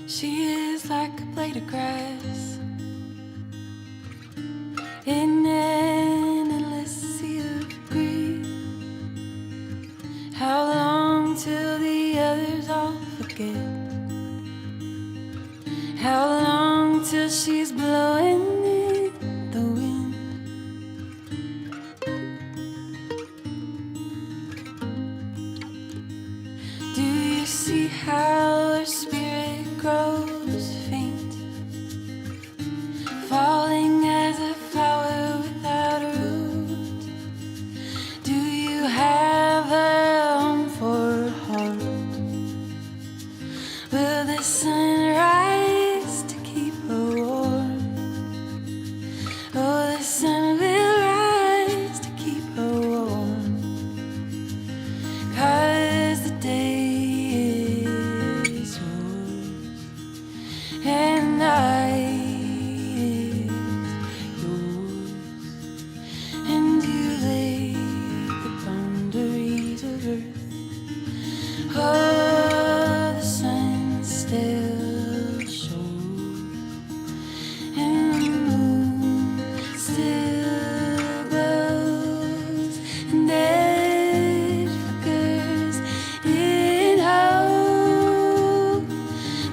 She is like a blade of grass in an endless sea of grief. How long till the others all forget? How long till she's blowing in the wind? Do you see how her spirit grows faint, falling as a flower without a root? Do you have a home for a heart? Will the sun rise to keep her warm? Oh, the sun will rise to keep her warm, 'cause the day is yours and night is yours, and you lay the boundaries of earth. Oh, the sun still shows, and the moon still glows, and it flickers in hope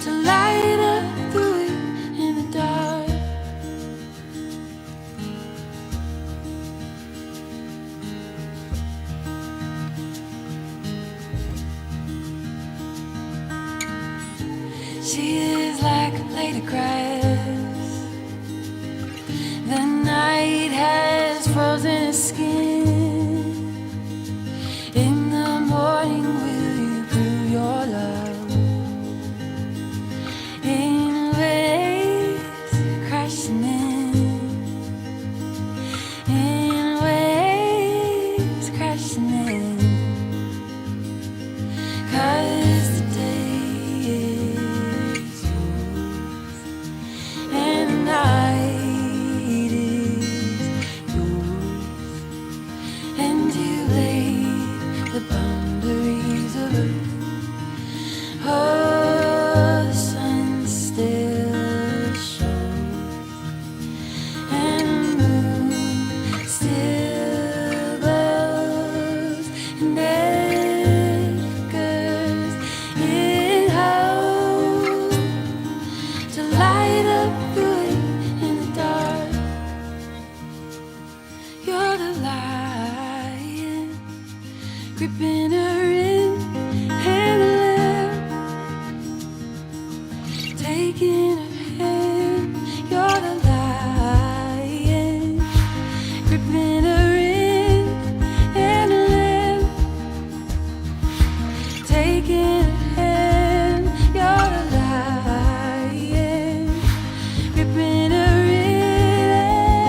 to light up the way in the dark. She is like a blade of grass. The night has frozen her skin. In the morning, will you prove your love? In waves crashing in waves crashing in. 'Cause the day is yours and the night is yours, and you lay the boundaries of earth. Oh, the sun still shows, and the moon still glows, and it flickers in hope to light up the way in the dark. You're the lion gripping her in and the lamb taking her hand. You're the lion gripping her in and the lamb taking her hand. You're the lion gripping her in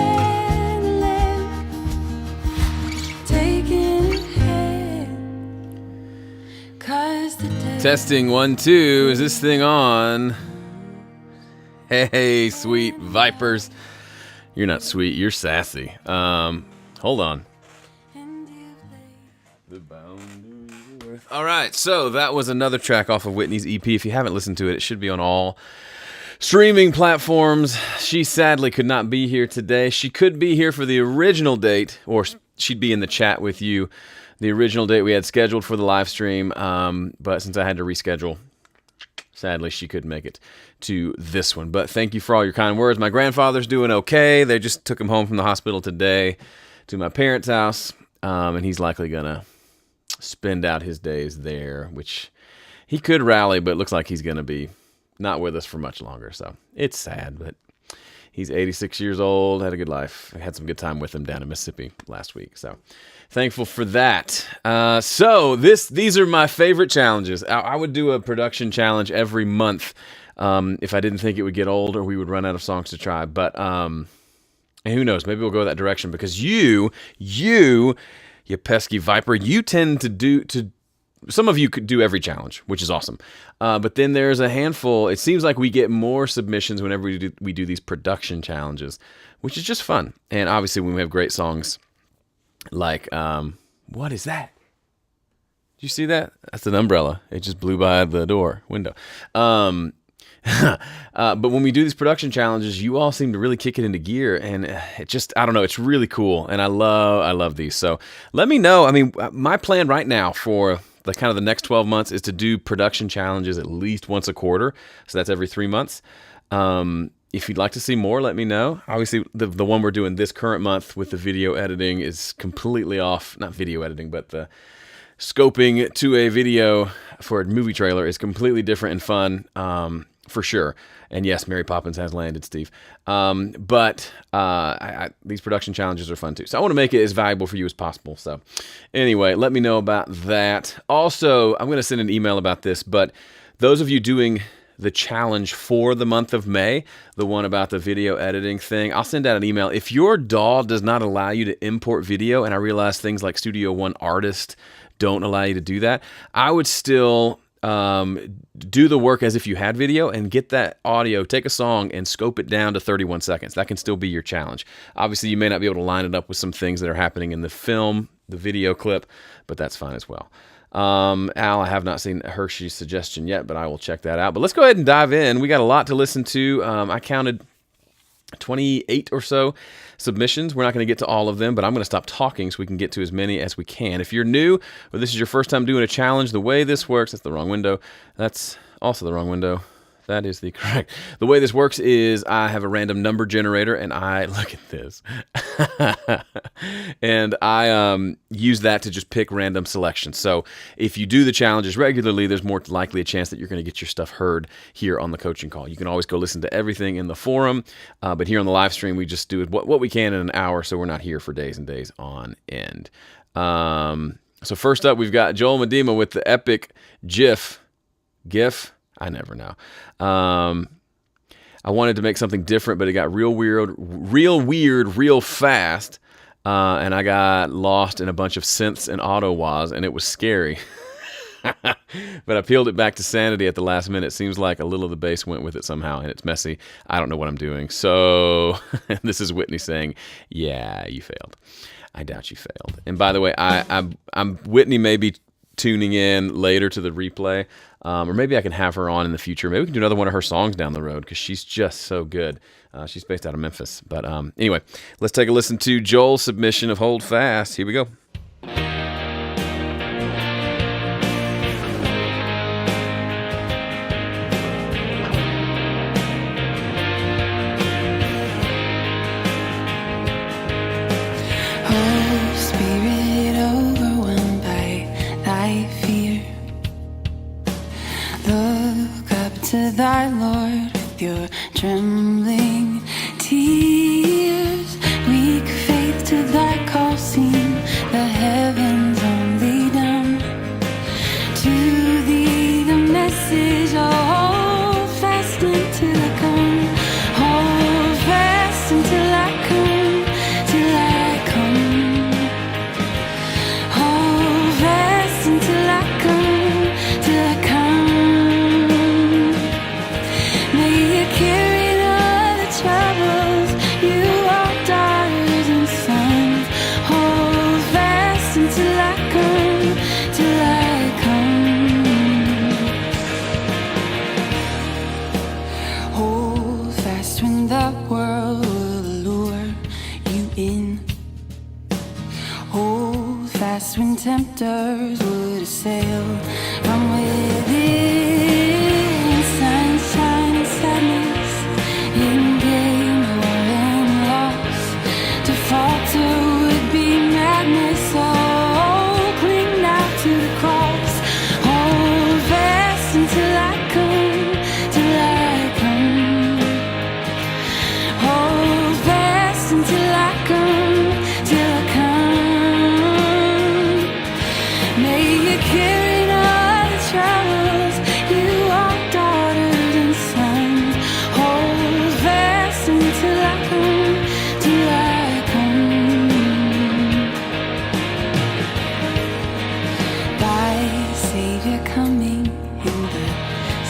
and the lamb taking her hand. 'Cause the day Testing 1, 2. Is this thing on? Hey, sweet vipers. You're not sweet. You're sassy. Hold on. and you lay. The boundaries of earth. All right, so that was another track off of Whitney's EP. If you haven't listened to it, it should be on all streaming platforms. She sadly could not be here today. She could be here for the original date, or she'd be in the chat with you. The original date we had scheduled for the live stream, but since I had to reschedule, sadly she couldn't make it to this one. But thank you for all your kind words. My grandfather's doing okay. They just took him home from the hospital today to my parents' house, and he's likely gonna spend out his days there, which he could rally, but it looks like he's gonna be not with us for much longer. So it's sad, but he's 86 years old, had a good life. I had some good time with him down in Mississippi last week. So thankful for that. So these are my favorite challenges. I would do a production challenge every month if I didn't think it would get old or we would run out of songs to try. But and who knows? Maybe we'll go that direction because you pesky viper, you tend to some of you could do every challenge, which is awesome. But then there's a handful. It seems like we get more submissions whenever we do these production challenges, which is just fun. And obviously when we have great songs like, what is that? Did you see that? That's an umbrella. It just blew by the window. But when we do these production challenges, you all seem to really kick it into gear, and it just, I don't know, it's really cool, and I love these. So let me know. I mean, my plan right now for the kind of the next 12 months is to do production challenges at least once a quarter. So that's every 3 months. If you'd like to see more, let me know. Obviously, the one we're doing this current month with the video editing is completely off, not video editing, but the scoping to a video for a movie trailer is completely different and fun, for sure. And yes, Mary Poppins has landed, Steve. But these production challenges are fun too. So I want to make it as valuable for you as possible. So anyway, let me know about that. Also, I'm going to send an email about this, but those of you doing the challenge for the month of May, the one about the video editing thing, I'll send out an email. If your DAW does not allow you to import video, and I realize things like Studio One Artist don't allow you to do that, I would still do the work as if you had video and get that audio, take a song and scope it down to 31 seconds. That can still be your challenge. Obviously, you may not be able to line it up with some things that are happening in the film, the video clip, but that's fine as well. Al, I have not seen Hershey's suggestion yet, but I will check that out. But let's go ahead and dive in. We got a lot to listen to. I counted 28 or so submissions. We're not going to get to all of them, but I'm going to stop talking so we can get to as many as we can. If you're new or this is your first time doing a challenge, the way this works, that's the wrong window. That's also the wrong window. That is the correct. The way this works is I have a random number generator, and I look at this, and I use that to just pick random selections. So if you do the challenges regularly, there's more likely a chance that you're going to get your stuff heard here on the coaching call. You can always go listen to everything in the forum, but here on the live stream, we just do what we can in an hour, so we're not here for days and days on end. So first up, we've got Joel Medema with the epic GIF. I never know. I wanted to make something different, but it got real weird, real fast, and I got lost in a bunch of synths and auto-wahs, and it was scary. But I peeled it back to sanity at the last minute. Seems like a little of the bass went with it somehow, and it's messy. I don't know what I'm doing. So this is Whitney saying, yeah, you failed. I doubt you failed. And by the way, I'm Whitney may be tuning in later to the replay, or maybe I can have her on in the future. Maybe we can do another one of her songs down the road because she's just so good. She's based out of Memphis. But anyway, let's take a listen to Joel's submission of Hold Fast. Here we go. To thy Lord with your trembling tears, weak faith to thy call sing the heavens only down. To thee the message, oh, hold fast until I come, hold fast until I come, till I come, hold fast until I come, till I come. When tempters would assail from within, sunshine and sadness, in gain or in loss, to falter would be madness. Oh, cling now to the cross, hold fast until I come, till I come, hold fast until I come, till I come. Carrying all the troubles, you are daughters and sons. Hold fast until I come, till I come. Thy Savior coming in the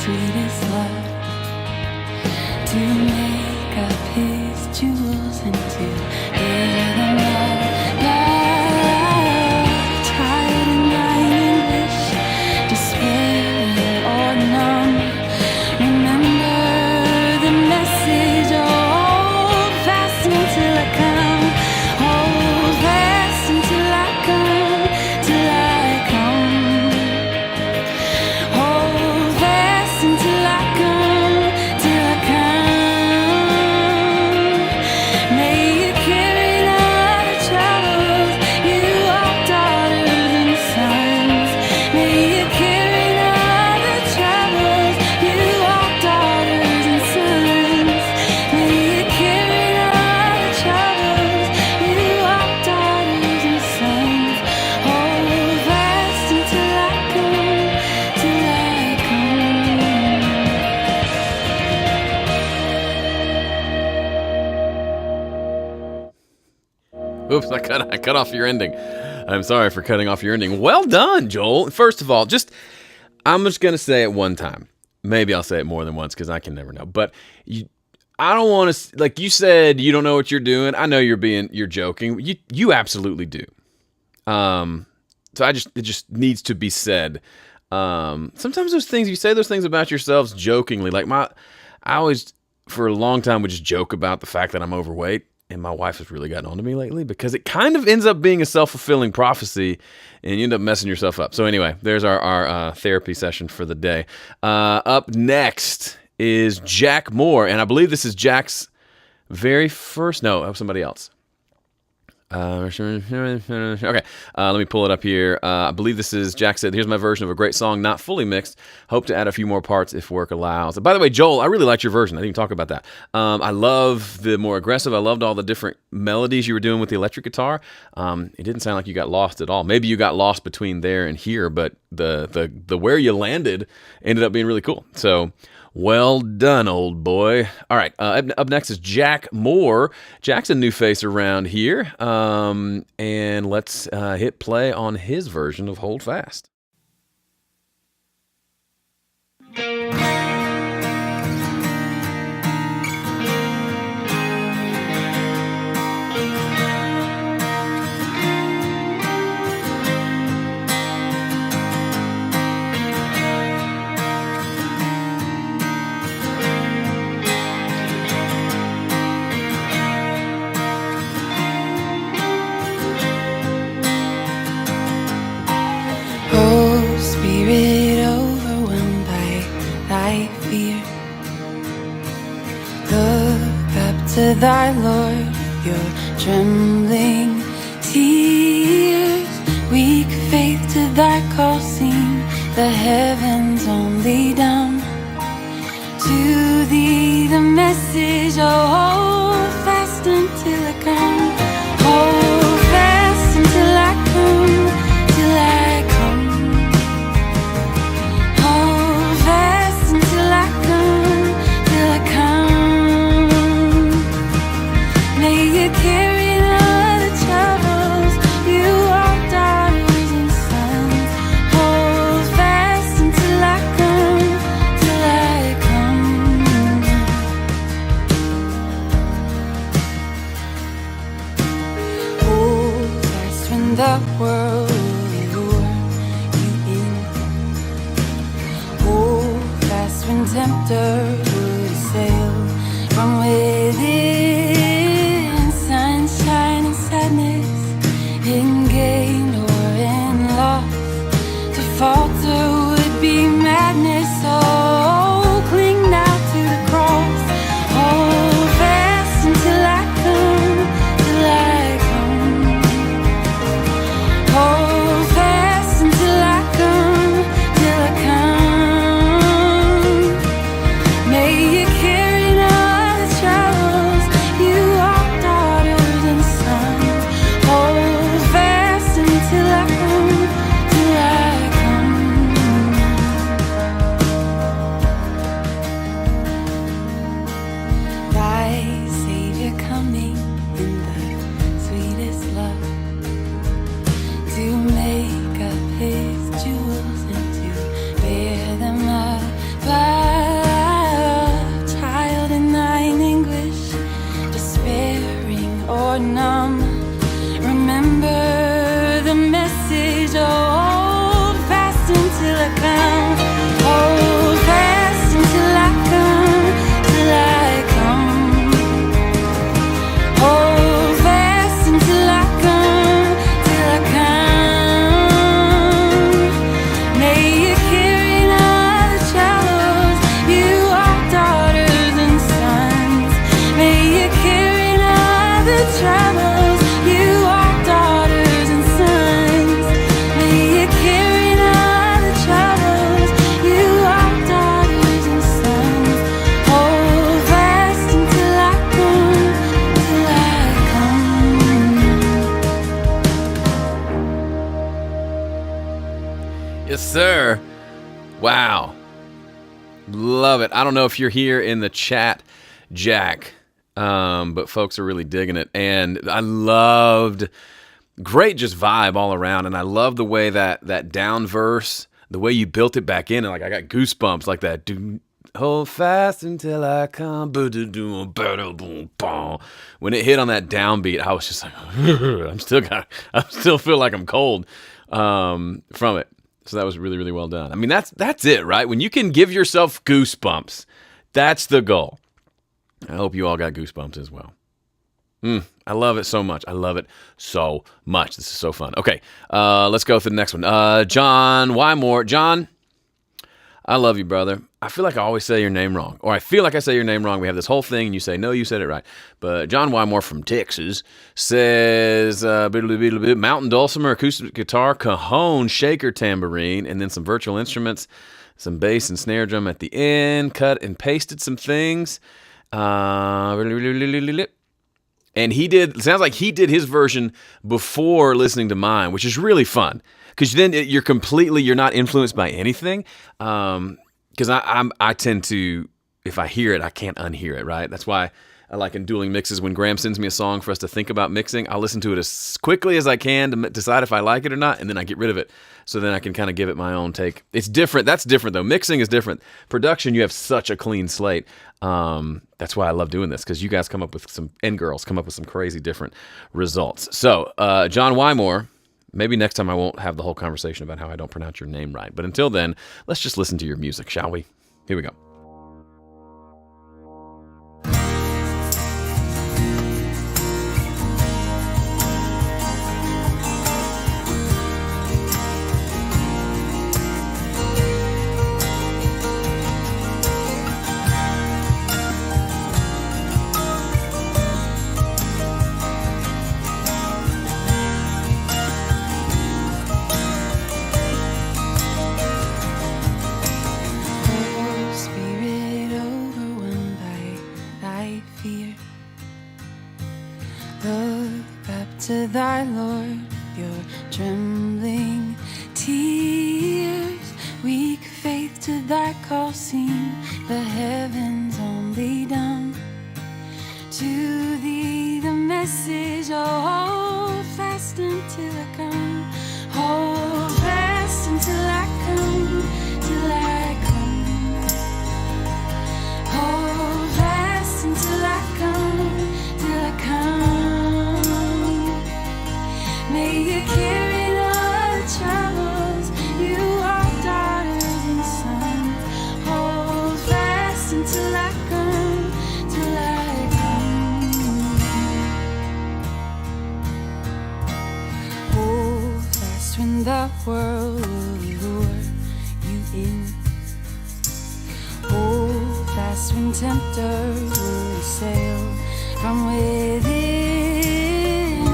sweetest love, to make up his jewels and to bear them all. Remember Oops, I cut off your ending. I'm sorry for cutting off your ending. Well done, Joel. First of all, I'm just going to say it one time. Maybe I'll say it more than once because I can never know. But I don't want to, like you said, you don't know what you're doing. I know you're joking. You absolutely do. So it just needs to be said. Sometimes you say those things about yourselves jokingly. Like I always, for a long time, would just joke about the fact that I'm overweight. And my wife has really gotten on to me lately because it kind of ends up being a self-fulfilling prophecy and you end up messing yourself up. So anyway, there's our therapy session for the day. Up next is Jack Moore. And I believe this is Jack's very first, no, somebody else. Okay, let me pull it up here. I believe this is, Jack said, here's my version of a great song, not fully mixed. Hope to add a few more parts if work allows. By the way, Joel, I really liked your version. I didn't even talk about that. I love the more aggressive. I loved all the different melodies you were doing with the electric guitar. It didn't sound like you got lost at all. Maybe you got lost between there and here, but the where you landed ended up being really cool. So, well done, old boy. All right, up next is Jack Moore. Jack's a new face around here, and let's hit play on his version of Hold Fast. Spirit overwhelmed by thy fear, look up to thy Lord with your trembling tears. Weak faith to thy call, sing the heavens only down. To thee the message, oh, hold fast until I come. Hold fast until I come, till I come. The world will lure you in. Hold fast when tempter would assail from within. Sunshine and sadness, in gain or in loss. To falter would be madness. Oh, cling now to the cross. Hold fast until I come, till I come. Hold fast until I come, till I come. May you carry all the troubles, you are daughters and sons. Hold fast until I come, till I come. Thy Savior coming in the sweetest love, to make up his jewels and to bear them above. Child in thine anguish, despairing or numb, remember the message, oh, hold fast until I come. Hold fast until I come, till I come. Hold fast until I come, till I come. May you carry all the troubles, you are daughters and sons. May you carry all the troubles, you are daughters and sons. May you carry all the troubles, you are daughters and sons. Hold fast until I come, till I come. Yes, sir. Wow. Love it. I don't know if you're here in the chat, Jack. but folks are really digging it. And I loved, great just vibe all around. And I love the way that down verse, the way you built it back in. And like I got goosebumps like that. Hold fast until I come. When it hit on that downbeat, I was just like, I still feel like I'm cold from it. So that was really, really well done. I mean, that's it, right? When you can give yourself goosebumps, that's the goal. I hope you all got goosebumps as well. I love it so much. I love it so much. This is so fun. Okay, let's go to the next one. John Wymore. John, I love you, brother. I feel like I always say your name wrong. Or I feel like I say your name wrong. We have this whole thing, and you say, no, you said it right. But John Wymore from Texas says, mountain dulcimer, acoustic guitar, cajon, shaker, tambourine, and then some virtual instruments, some bass and snare drum at the end, cut and pasted some things. And he did, sounds like he did his version before listening to mine, which is really fun. Because then you're not influenced by anything. Because I tend to, if I hear it, I can't unhear it, right? That's why I like in dueling mixes, when Graham sends me a song for us to think about mixing, I'll listen to it as quickly as I can to decide if I like it or not, and then I get rid of it. So then I can kind of give it my own take. It's different. That's different, though. Mixing is different. Production, you have such a clean slate. That's why I love doing this, because you guys come up with and girls come up with some crazy different results. So, John Wymore, maybe next time I won't have the whole conversation about how I don't pronounce your name right. But until then, let's just listen to your music, shall we? Here we go. To thy Lord, your trembling tears, weak faith to thy call sing, the heavens only dumb. To thee the message, oh, hold fast until I come, hold fast until I come, till I come, hold fast until I come, till I come. May you carry all the troubles, you are daughters and sons. Hold fast until I come, till I come. Hold fast when the world will lure you in. Hold fast when tempters will sail from within.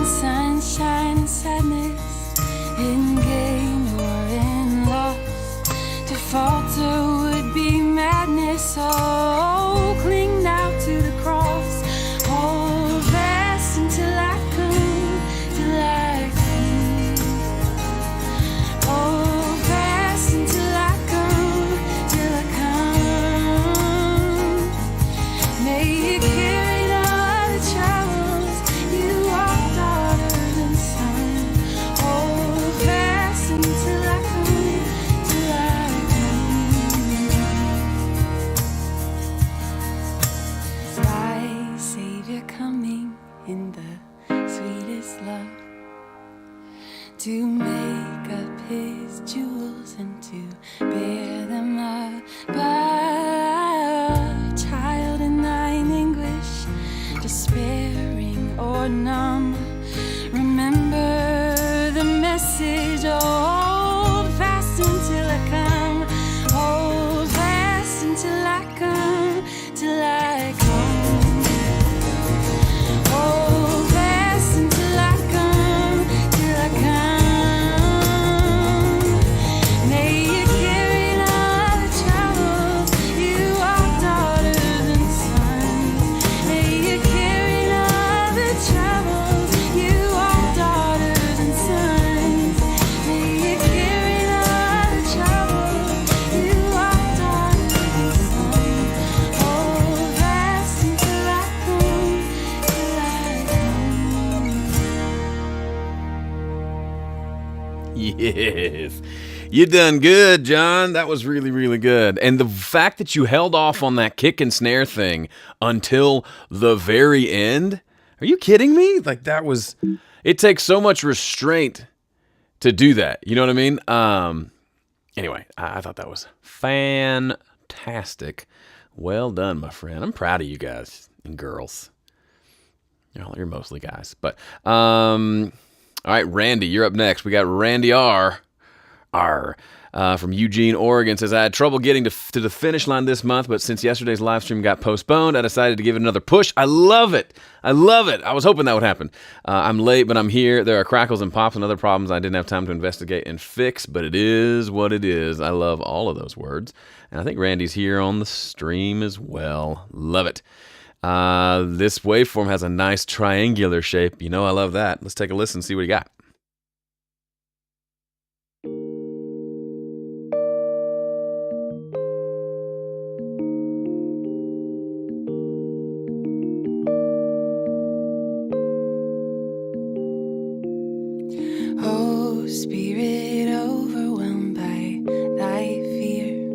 Sunshine and sadness, in gain or in loss. To falter would be madness. Oh, cling now to the cross. Hold fast until I come, till I come. Hold fast until I come, till I come. May you carry all the troubles you are. In the sweetest love, to make up his jewels and to bear them up. But child in thine anguish, despairing or numb, remember the message. Hold fast until I come, hold fast until I come, till I come. Hold fast until I come, till I come. May you carry all the troubles, you are daughters and sons. May you carry all the troubles, you are daughters and sons. May you Yes. You done good, John. That was really, really good. And the fact that you held off on that kick and snare thing until the very end, are you kidding me? Like, that was, it takes so much restraint to do that. You know what I mean? Anyway, I thought that was fantastic. Well done, my friend. I'm proud of you guys and girls. You're mostly guys. But, all right, Randy, you're up next. We got Randy R. From Eugene, Oregon, says, I had trouble getting to the finish line this month, but since yesterday's live stream got postponed, I decided to give it another push. I love it. I love it. I was hoping that would happen. I'm late, but I'm here. There are crackles and pops and other problems I didn't have time to investigate and fix, but it is what it is. I love all of those words. And I think Randy's here on the stream as well. Love it. This waveform has a nice triangular shape. You know I love that. Let's take a listen and see what you got. Oh, spirit overwhelmed by thy fear,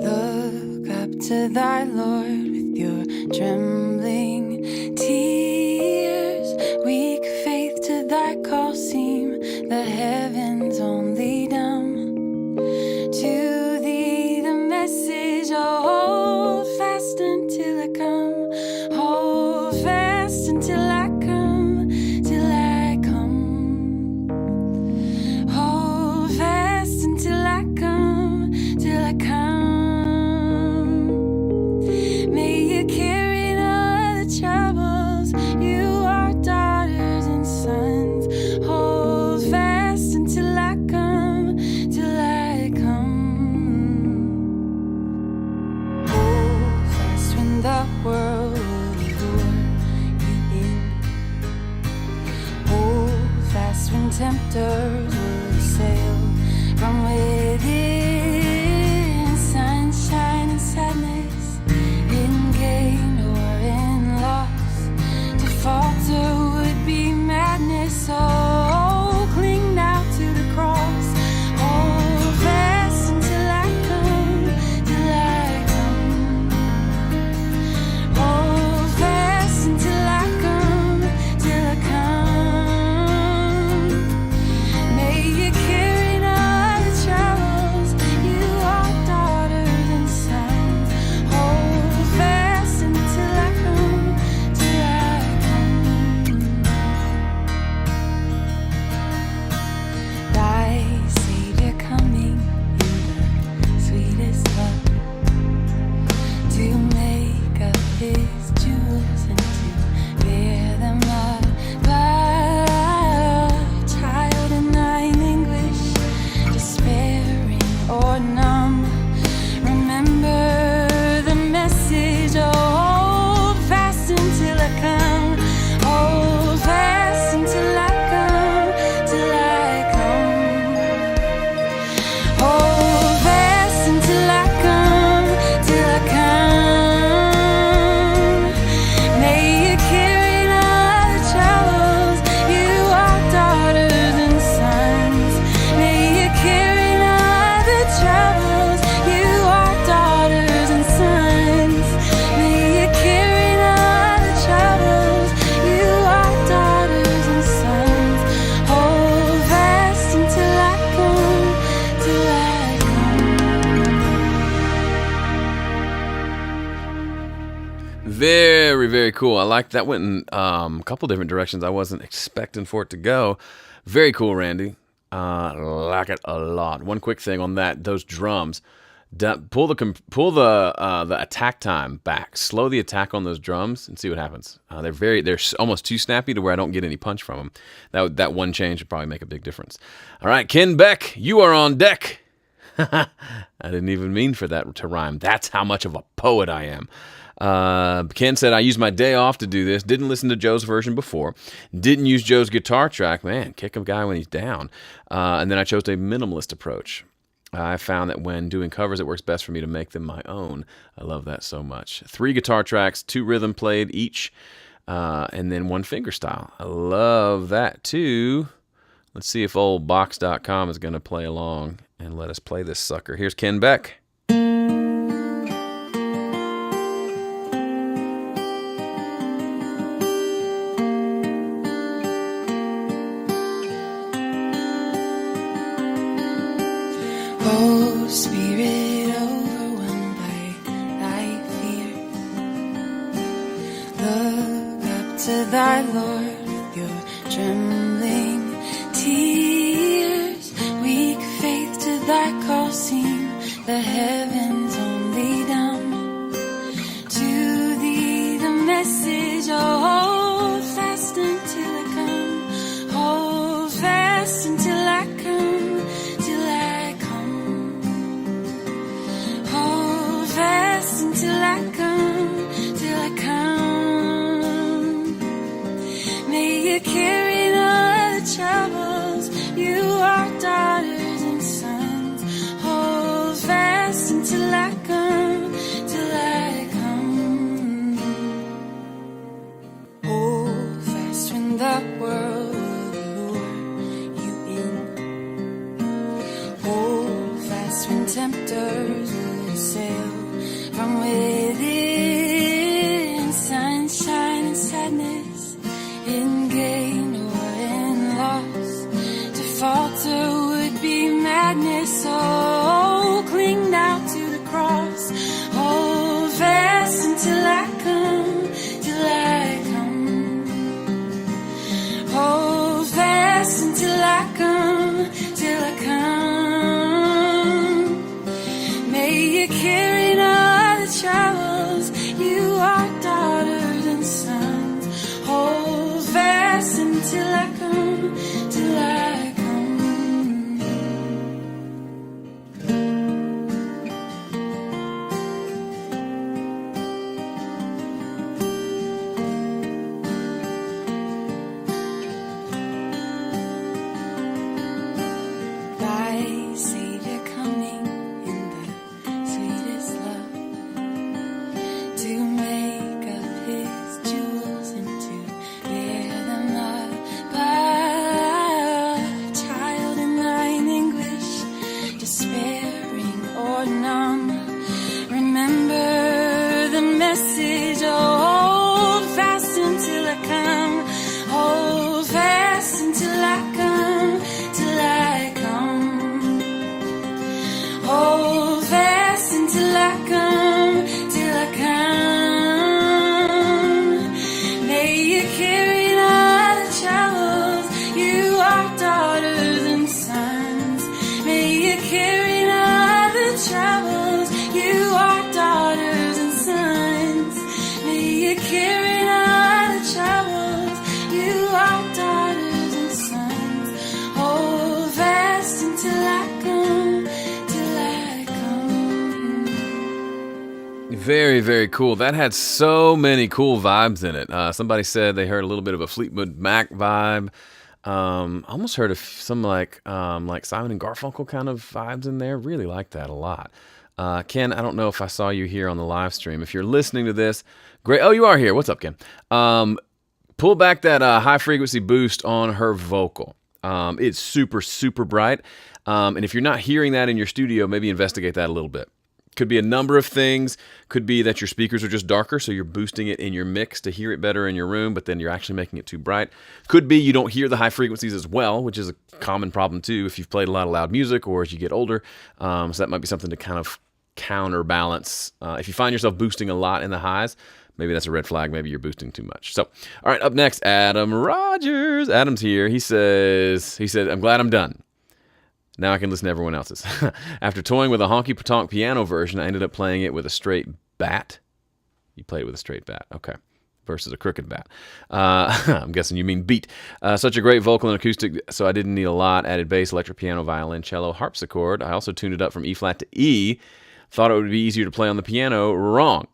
look up to thy Lord with your trembling tears. Weak faith to thy call seem the heavens only dumb. To thee the message, oh, hold fast until I come. Hold fast until I come, till I come. Hold fast until I come, till I come. May you carry all the troubles. You are daughters and sons. Hold fast until I come, till I come. Hold fast when the world will lure you in. Hold fast when tempters will assail from within. Sunshine and sadness, in gain or in loss. To falter would be madness, so cling now to the cross. Hold fast until I come, till I come. Hold fast until I come, till I come. May you carry all the troubles. You are daughters and sons. Hold fast until I come, till I come. Thy Savior coming in the sweetest love, to make up his jewels and to bear them above. Child in thine anguish, despairing or numb, remember the message. Oh, hold fast until I come. Hold fast until I come, till I come. Hold fast until I come, till I come. May you carry all the troubles. You are daughters and sons. May you carry all the troubles. You are daughters and sons. May you carry all the troubles. You are daughters and sons. Hold fast until I come, till I come. Very, very cool. I like that. Went in a couple different directions I wasn't expecting for it to go. Very cool, Randy. Like it a lot. One quick thing on that: those drums. Pull the attack time back. Slow the attack on those drums and see what happens. They're almost too snappy to where I don't get any punch from them. That one change would probably make a big difference. All right, Ken Beck, you are on deck. I didn't even mean for that to rhyme. That's how much of a poet I am. Ken said, I used my day off to do this. Didn't listen to Joe's version before. Didn't use Joe's guitar track. Man, kick a guy when he's down. And then I chose a minimalist approach. I found that when doing covers, it works best for me to make them my own. I love that so much. 3 guitar tracks, 2 rhythm played each, and then 1 finger style. I love that too. Let's see if old Box.com is going to play along and let us play this sucker. Here's Ken Beck. Oh, spirit overwhelmed by thy fear, look up to thy Lord with your trembling tears. Weak faith to thy call seem the heavens only down. To thee the message, oh, hold fast until I come. Hold fast until I come, till I come. Hold fast until I come, till I come. May you carry all the troubles, you are daughters and sons. Hold fast until I come, till I come. Hold fast when the world will lure you in. Hold fast when tempters will assail from within. Sunshine and sadness, in gain or in loss. To falter would be madness. Oh, cling now to the cross. Hold fast until I come, till I come. Hold fast until I come, till I come. May you carry all the troubles, you are daughters and sons. Hold fast until I come, till I come. Thy Savior coming in the sweetest love, to make of his jewels and to bear them up. But child in thine anguish, despairing or numb, remember the message. Oh, hold fast until I come. Hold fast until I come, till I come. Hold fast until I come, till I come. May you carry all the troubles, you are daughters and sons. May you carry all the troubles, you are daughters and sons. May you carry all the troubles, you are daughters and sons. Hold fast until I come, till I come. Very, very cool. That had so many cool vibes in it. Somebody said they heard a little bit of a Fleetwood Mac vibe. Almost heard of some like Simon and Garfunkel kind of vibes in there. Really like that a lot. Ken, I don't know if I saw you here on the live stream. If you're listening to this, great. Oh, you are here. What's up, Ken? Pull back that high frequency boost on her vocal. It's super, super bright. And if you're not hearing that in your studio, maybe investigate that a little bit. Could be a number of things. Could be that your speakers are just darker, so you're boosting it in your mix to hear it better in your room, but then you're actually making it too bright. Could be you don't hear the high frequencies as well, which is a common problem too if you've played a lot of loud music or as you get older. So that might be something to kind of counterbalance. If you find yourself boosting a lot in the highs, maybe that's a red flag. Maybe you're boosting too much. So, all right, up next, Adam Rogers. Adam's here. He said, I'm glad I'm done. Now I can listen to everyone else's. After toying with a honky-tonk piano version, I ended up playing it with a straight bat. You played it with a straight bat. Okay. Versus a crooked bat. I'm guessing you mean beat. Such a great vocal and acoustic, so I didn't need a lot. Added bass, electric piano, violin, cello, harpsichord. I also tuned it up from E flat to E. Thought it would be easier to play on the piano. Wrong.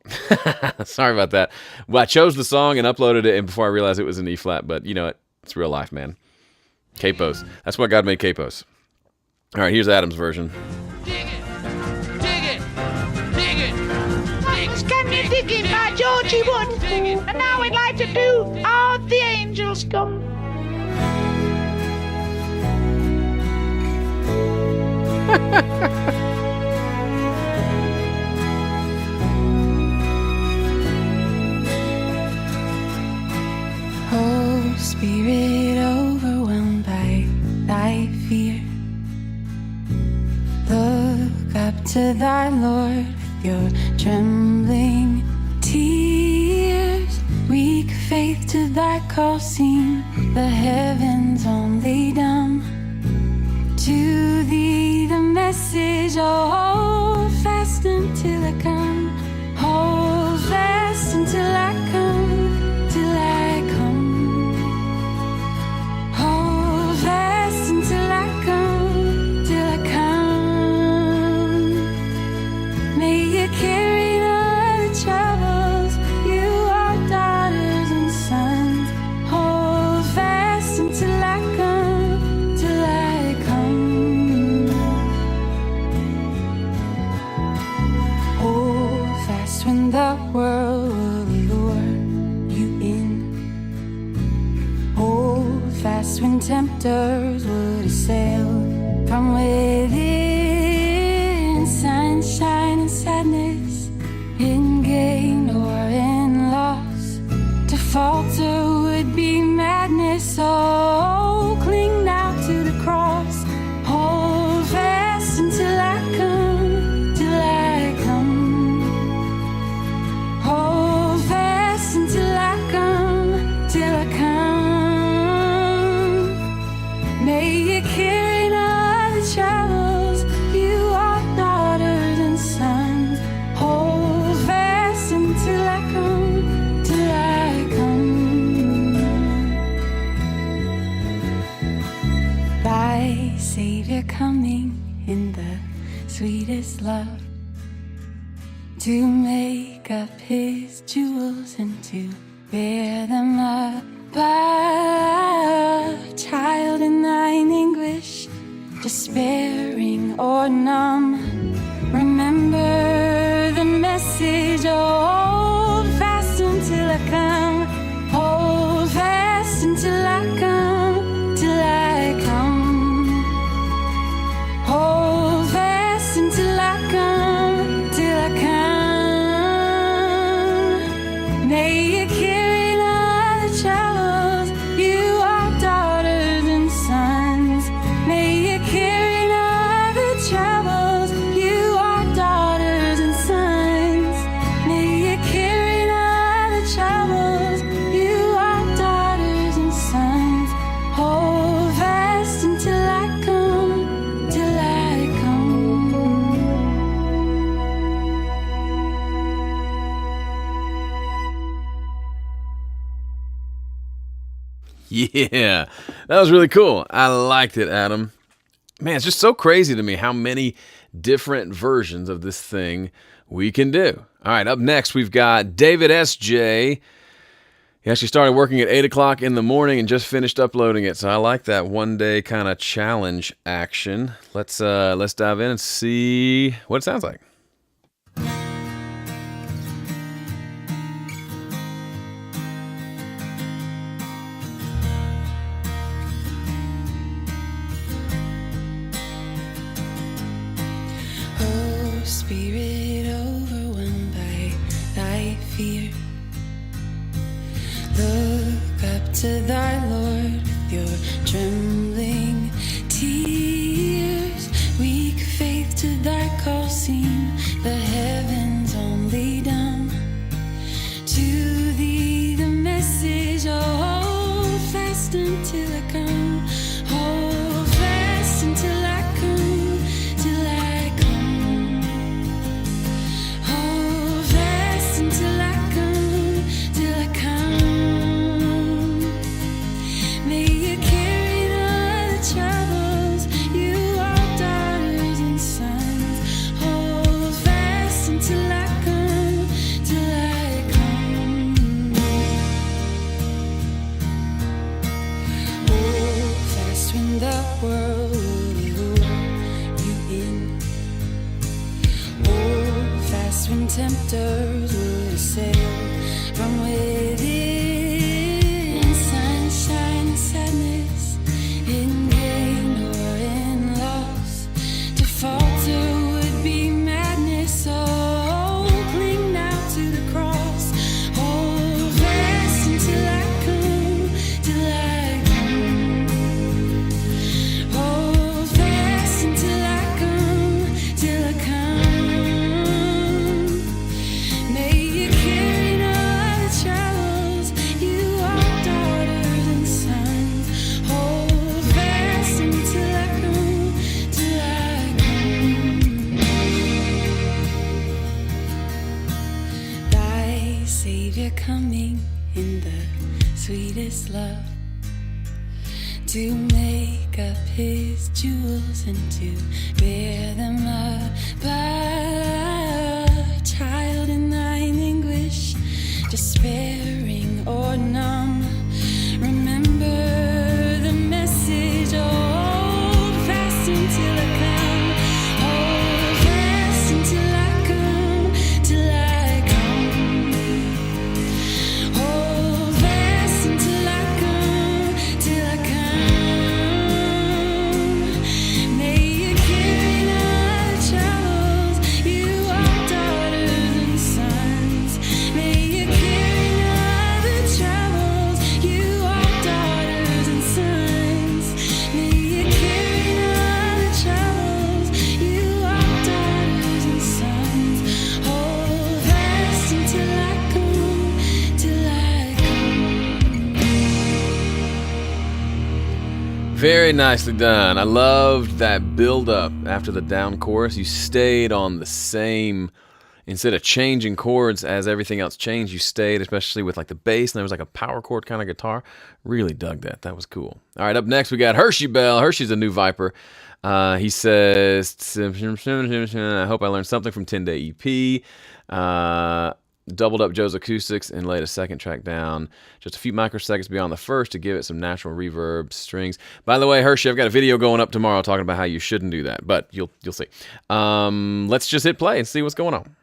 Sorry about that. Well, I chose the song and uploaded it, and before I realized it was in E flat, but you know what? It's real life, man. Capos. That's why God made capos. All right, here's Adam's version. Dig it, dig it, dig it. Thanks, can you dig it by Georgie Wood? And now we'd like to do All the Angels Come. Oh, spirit overwhelmed by thy fear, look up to thy Lord with your trembling tears. Weak faith to thy call seem the heavens only dumb. To thee the message, oh, hold fast until I come. Hold fast until I come, till I come. Hold fast until I come, till I come. May you carry all the troubles, you are daughters and sons. Hold fast until I come, till I come. Hold fast when the world will lure you in. Hold fast when tempters would assail from within. Sunshine and sadness, in gain or in loss. To falter would be madness. Oh, cling now to the cross. Hold fast until I come, till I come. Hold fast until I come, till I come. May you carry all the troubles, you are daughters and sons. Hold fast until I come, till I come. Thy Savior coming in the sweetest love, to make up his jewels and to bear them above. Child in thine anguish, despairing or numb, remember the message. Oh, hold fast until I come. Hold fast until I come, till I come. Hold fast until I come, till I come. May you carry all the troubles, you are daughters and sons. May you carry all the troubles, you are daughters and sons. May you carry all the troubles, you are daughters and sons. Hold fast until I come, till I come. Yeah, that was really cool. I liked it, Adam. Man, it's just so crazy to me how many different versions of this thing we can do. All right, up next, we've got David S.J. He actually started working at 8 o'clock in the morning and just finished uploading it. So I like that one-day kind of challenge action. Let's dive in and see what it sounds like. Oh, spirit overwhelmed by thy fear, look up to thy Lord with your trembling tears. Weak faith to thy call seem the heavens only dumb. To thee the message, oh, hold fast until I come. Hold fast until I come, till I come. Hold fast until I come, till I come. May you carry all the troubles, you are daughters and sons. Hold fast until I come, till I come. Hold fast when the world will lure you in. Hold fast when tempters would assail from within. Sunshine and sadness, in gain or in loss. To Savior coming in the sweetest love to make up his jewels and to bear them above. Child in thine anguish, despairing or numb, remember the message. Hold fast until I come. Hold fast until I come. Till I come. Hold fast until I come. Till I come. May you carry our troubles. You are daughters and sons. May you carry our troubles. You are daughters and sons. May you carry our troubles. You are daughters and sons. Hold fast until I come. Till I come. Very nicely done. I loved that build up after the down chorus. You stayed on the same, instead of changing chords as everything else changed, you stayed, especially with like the bass, and there was like a power chord kind of guitar. Really dug that. That was cool. All right, up next we got Hershey Bell. Hershey's a new Viper. He says, I hope I learned something from 10-Day EP. Doubled up Joe's acoustics and laid a second track down just a few microseconds beyond the first to give it some natural reverb strings. By the way, Hershey, I've got a video going up tomorrow talking about how you shouldn't do that, but you'll see. Let's just hit play and see what's going on.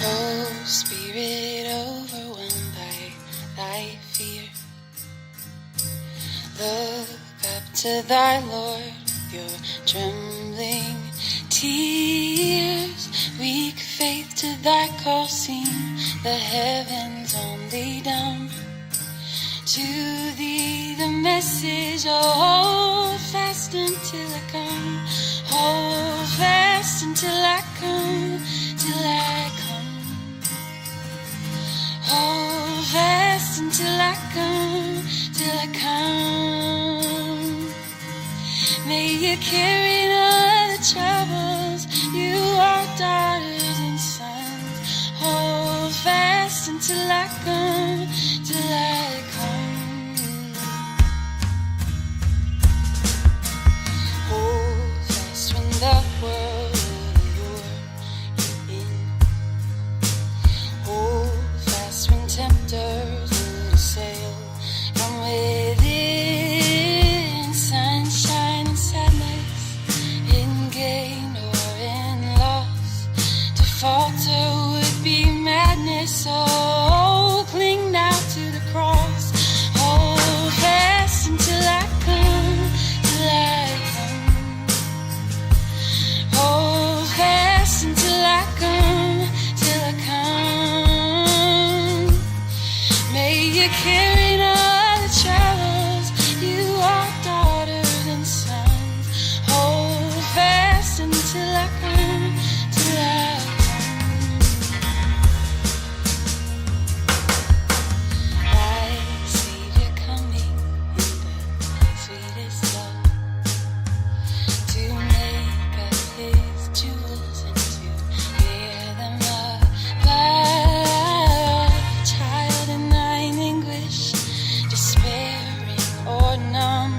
Oh, Spirit, overwhelmed by thy fear, look up to thy Lord, your trembling tears. Weak faith to thy call seem the heavens only dumb. To thee the message, oh, hold fast until I come. Hold fast until I come, till I come. Hold fast until I come, till I come. May you carry all the troubles. You are daughters and sons. Hold fast until I come, till I come. Hold fast when the world will lure you in. Hold fast when tempters would assail from within. Sunshine and sadness, in gain or in loss. To falter would be madness, so cling now to the cross. Hold fast until I come, till I come. Hold fast until I come, till I come. May you carry all the troubles. You are daughters and sons. Hold fast until I come, till I come. I see you coming in the sweetest love to make up his jewels and to bear them above. Child in thine anguish, despairing or numb,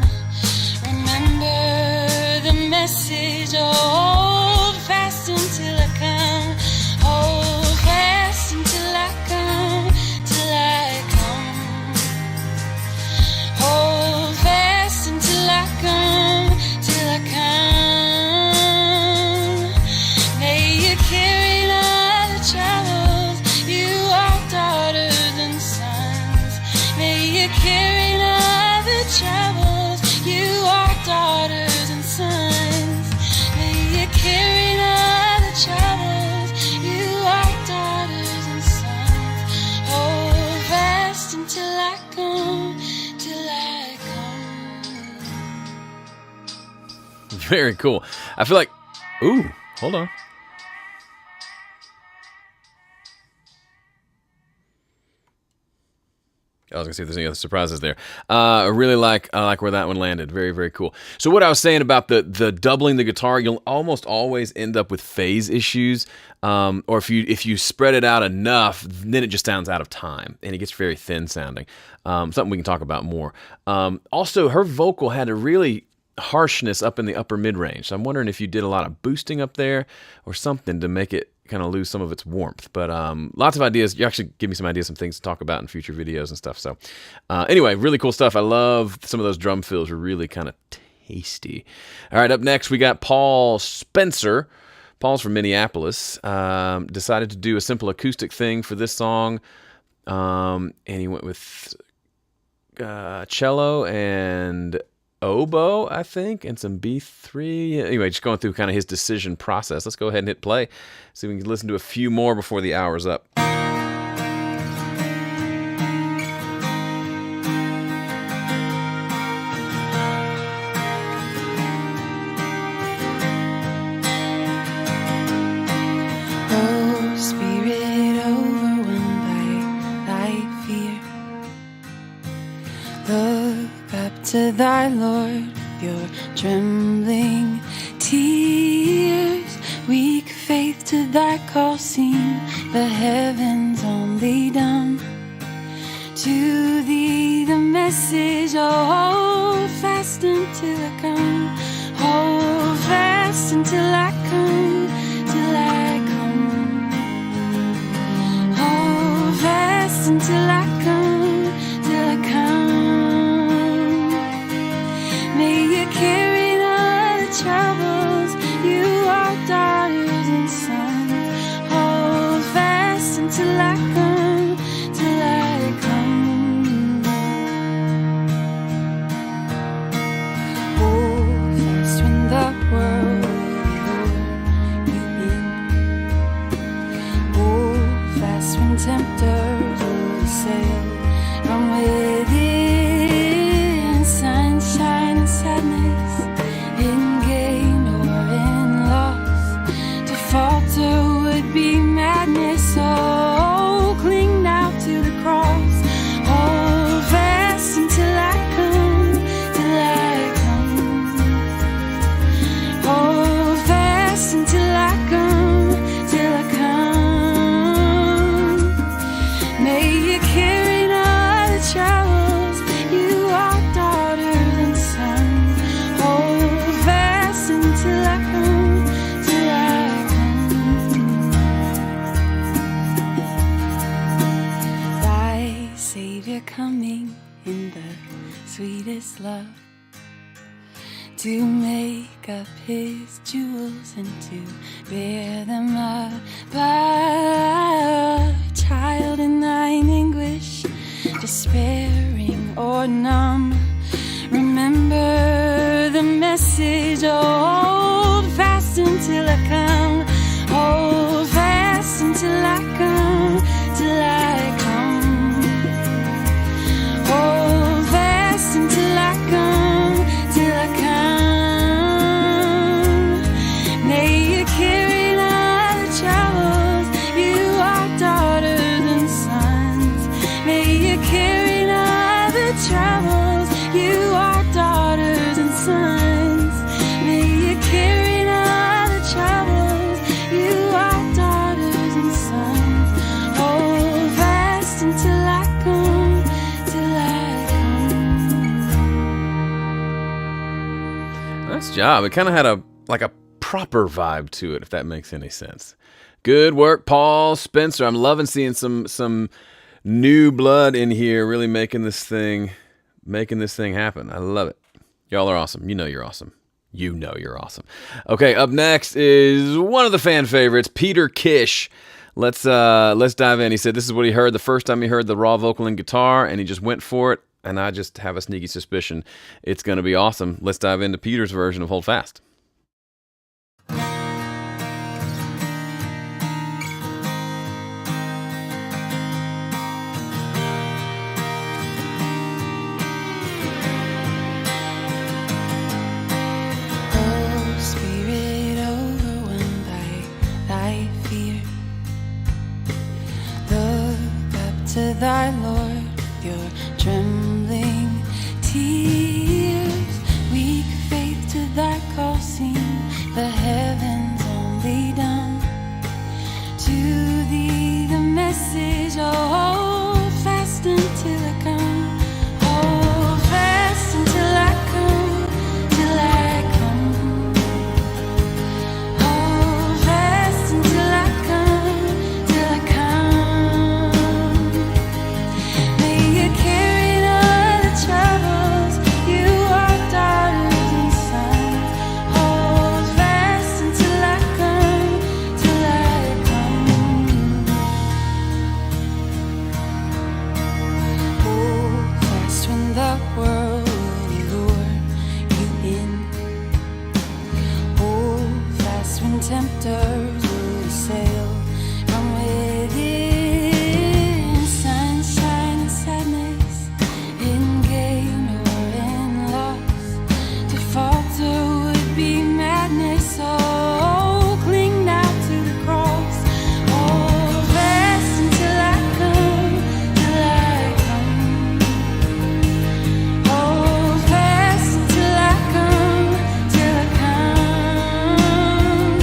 remember the message. Hold fast until I come. Hold fast until I come, till I come. Hold fast until I come, till I come. May you carry all the troubles. You are daughters and sons. May you carry all the troubles. You are daughters and sons. May you carry all the troubles. You are daughters and sons. Hold fast until I come. Very cool. I feel like, ooh, hold on. I was gonna see if there's any other surprises there. I like where that one landed. Very, very cool. So what I was saying about the doubling the guitar, you'll almost always end up with phase issues, or if you spread it out enough, then it just sounds out of time and it gets very thin sounding. Something we can talk about more. Also, her vocal had a really harshness up in the upper mid range. So I'm wondering if you did a lot of boosting up there or something to make it kind of lose some of its warmth. But lots of ideas. You actually give me some ideas, some things to talk about in future videos and stuff. So anyway, really cool stuff. I love some of those drum fills are really kind of tasty. All right, up next we got Paul Spencer. Paul's from Minneapolis. Decided to do a simple acoustic thing for this song. And he went with cello and oboe, I think, and some B3. Anyway, just going through kind of his decision process. Let's go ahead and hit play. See if we can listen to a few more before the hour's up. Oh, spirit overwhelmed by thy fear, look up to thy Lord with your trembling tears. Weak faith to thy call seem the heavens only dumb. To thee the message, oh, hold fast until I come. Hold fast until I come, till I come. Hold fast until I come, till I come. May you carry all the troubles, you are daughters and sons. Hold fast until I come, till I come. Hold fast when the world will pull you in. Hold fast when tempters will assail from within. Sunshine and sadness, in gain or in loss. To falter would be madness, so cling now to the cross. Hold fast until I come, till I come. Hold fast until I come, till I come. May you carry all the troubles, you are daughters and sons. Hold fast until I come, till I come. Thy Savior coming in the sweetest love, to make up his jewels and to bear them up. But child in thine anguish, despairing or numb, remember the message, oh, hold fast until I come. Hold fast until I come, till I come. Hold fast until I come, till I come. May you carry all the troubles, you are daughters and sons. May you carry all the troubles, you are daughters and sons. May you carry all the troubles, you are daughters and sons. Hold fast until I come, till I come. Nice job. It kind of had a proper vibe to it, if that makes any sense. Good work, Paul Spencer. I'm loving seeing some new blood in here, really making this thing happen. I love it. Y'all are awesome. You know you're awesome. You know you're awesome. Okay, up next is one of the fan favorites, Peter Kish. Let's dive in. He said this is what he heard the first time he heard the raw vocal and guitar, and he just went for it. And I just have a sneaky suspicion it's going to be awesome. Let's dive into Peter's version of Hold Fast. Hold your trembling tears. Weak faith to thy call seem the heavens only done. To thee the message, oh, hold fast until I come. Hold fast until I come, till I come. Hold fast until I come, till I come. May you carry all the troubles, you are daughters and sons. Hold fast until I come, till I come. Hold fast when the world will lure you in. Hold fast when tempters will assail from within. Sunshine and sadness, in gain or in loss. To falter would be madness, so cling now to the cross. Hold fast until I come, till I come. Hold fast until I come, till I come.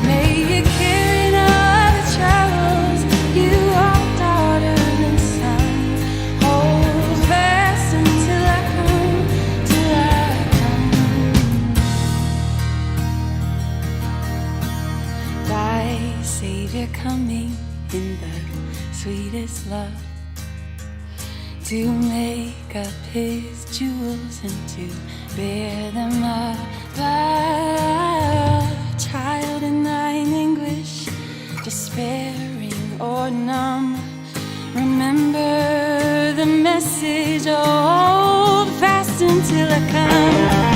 May you carry all the troubles, you are daughters and sons. Hold fast until I come, till I come. Thy Savior coming in the sweetest love, to make up his jewels and to bear them above. Child in thine anguish, despairing or numb, remember the message, oh, hold fast until I come.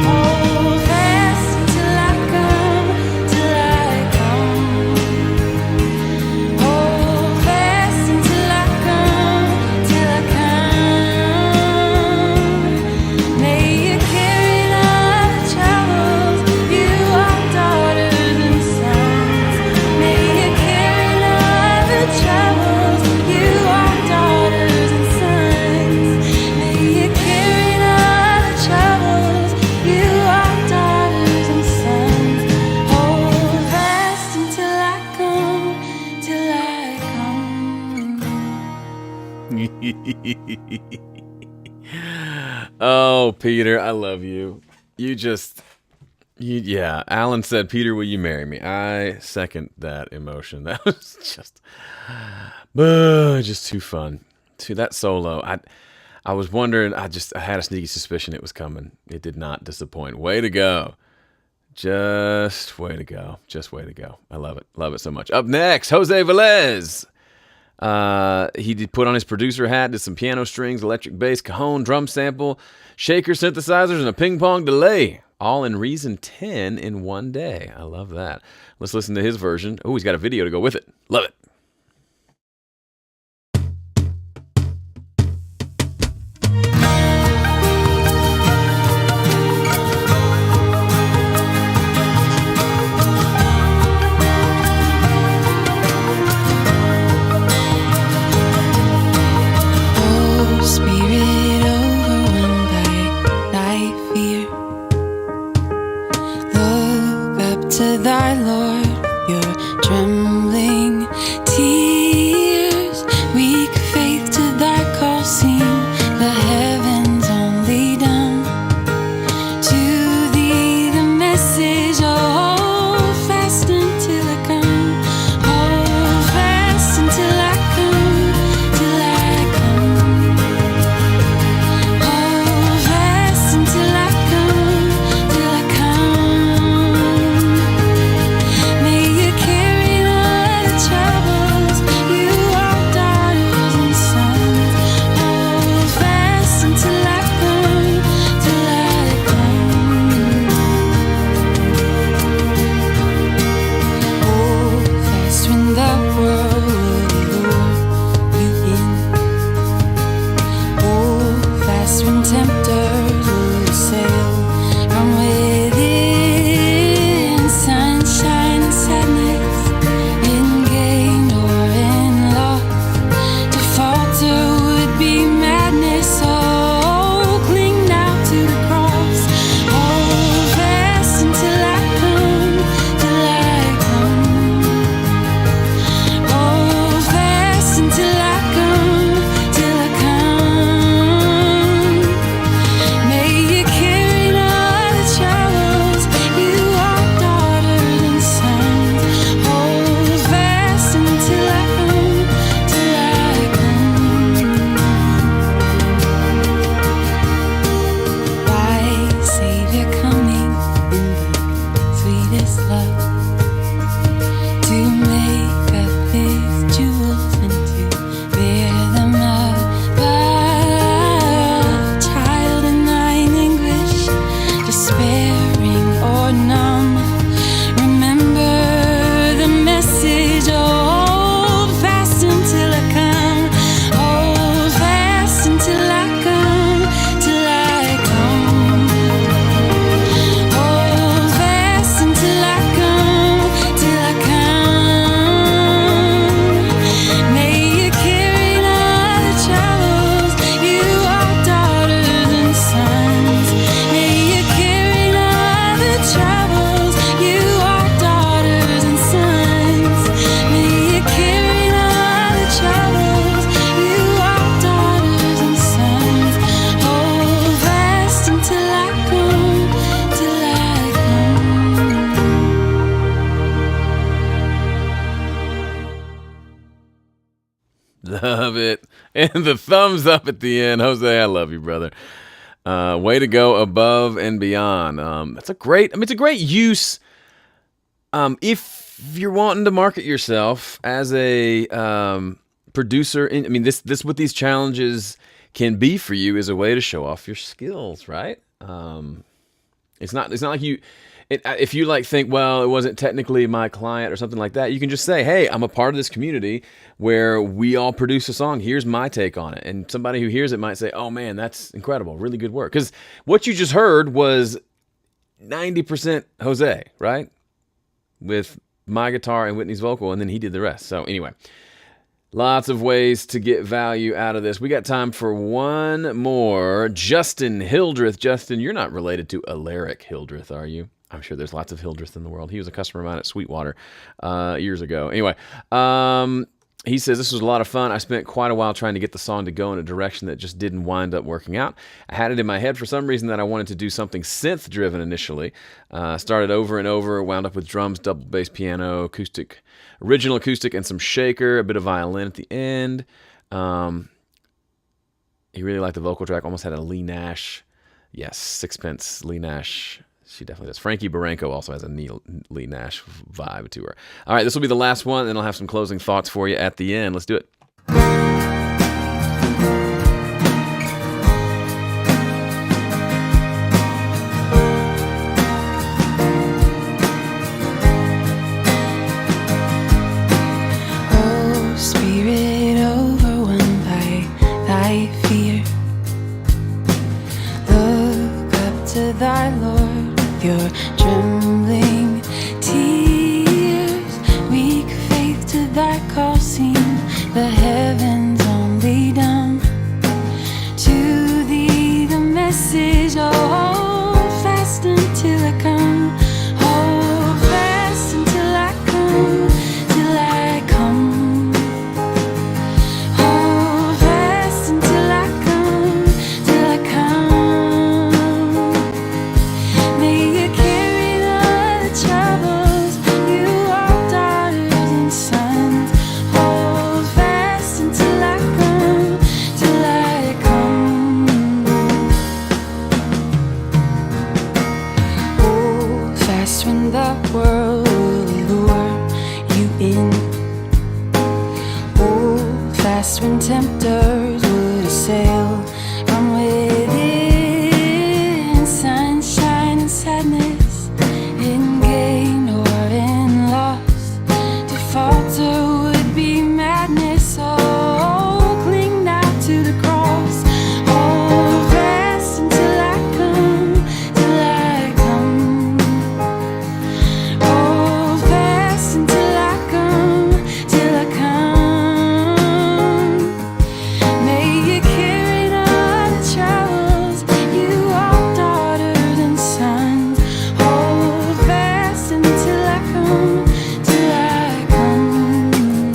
Hold fast until I come, till I come. Hold fast until I come, till I come. May you carry all the troubles, you are daughters and sons. May you carry all the troubles, you are daughters and sons. May you carry all the troubles, you are daughters and sons. Hold fast until I come, till I come. Oh, Peter, I love you. Yeah. Alan said, Peter, will you marry me? I second that emotion. That was just too fun. To that solo, I was wondering, I had a sneaky suspicion it was coming. It did not disappoint. Way to go. Just way to go. Just way to go. I love it. Love it so much. Up next, Jose Velez. He did put on his producer hat, did some piano strings, electric bass, cajon, drum sample, shaker synthesizers, and a ping pong delay. All in Reason 10 in one day. I love that. Let's listen to his version. Oh, he's got a video to go with it. Love it. Oh, spirit overwhelmed by thy fear, look up to thy Lord, your trembling tears. Weak faith to thy call seem the heavens only done. To thee the message, oh, hold fast until I come. Hold fast until I come, till I come. Hold fast until I come, till I come. it. And the thumbs up at the end. Jose, I love you, brother. Way to go above and beyond. It's a great use. If you're wanting to market yourself as a producer, this what these challenges can be for you is a way to show off your skills, right? It's not like you. If you think, well, it wasn't technically my client or something like that, you can just say, hey, I'm a part of this community where we all produce a song. Here's my take on it. And somebody who hears it might say, oh man, that's incredible. Really good work. Because what you just heard was 90% Jose, right? With my guitar and Whitney's vocal, and then he did the rest. So anyway, lots of ways to get value out of this. We got time for one more. Justin Hildreth. Justin, you're not related to Alaric Hildreth, are you? I'm sure there's lots of Hildreth in the world. He was a customer of mine at Sweetwater years ago. Anyway, he says, this was a lot of fun. I spent quite a while trying to get the song to go in a direction that just didn't wind up working out. I had it in my head for some reason that I wanted to do something synth-driven initially. Started over and over, wound up with drums, double bass, piano, original acoustic, and some shaker, a bit of violin at the end. He really liked the vocal track, almost had a Lee Nash. Yes, Sixpence, Lee Nash. She definitely does. Frankie Baranco also has a Lee Nash vibe to her. All right, this will be the last one, and then I'll have some closing thoughts for you at the end. Let's do it. Oh, spirit overwhelmed by thy fear, look up to thy Lord. Your trembling tears, weak faith to thy call seem the heavens only dumb. To thee the message, oh, hold fast until I come. Hold fast until I come, till I come. Hold fast until I come, till I come. May you carry the troubles, you are daughters and sons. Hold fast until I come, till I come. Hold fast when the world will lure you in. Hold fast when tempters would assail from within. Sunshine and sadness, in gain or in loss. To falter would be madness. Oh, cling now to the cross. Hold fast until I come, till I come. Hold fast until I come, till I come. May you carry all the troubles, you are daughters and sons. Hold fast until I come, till I come.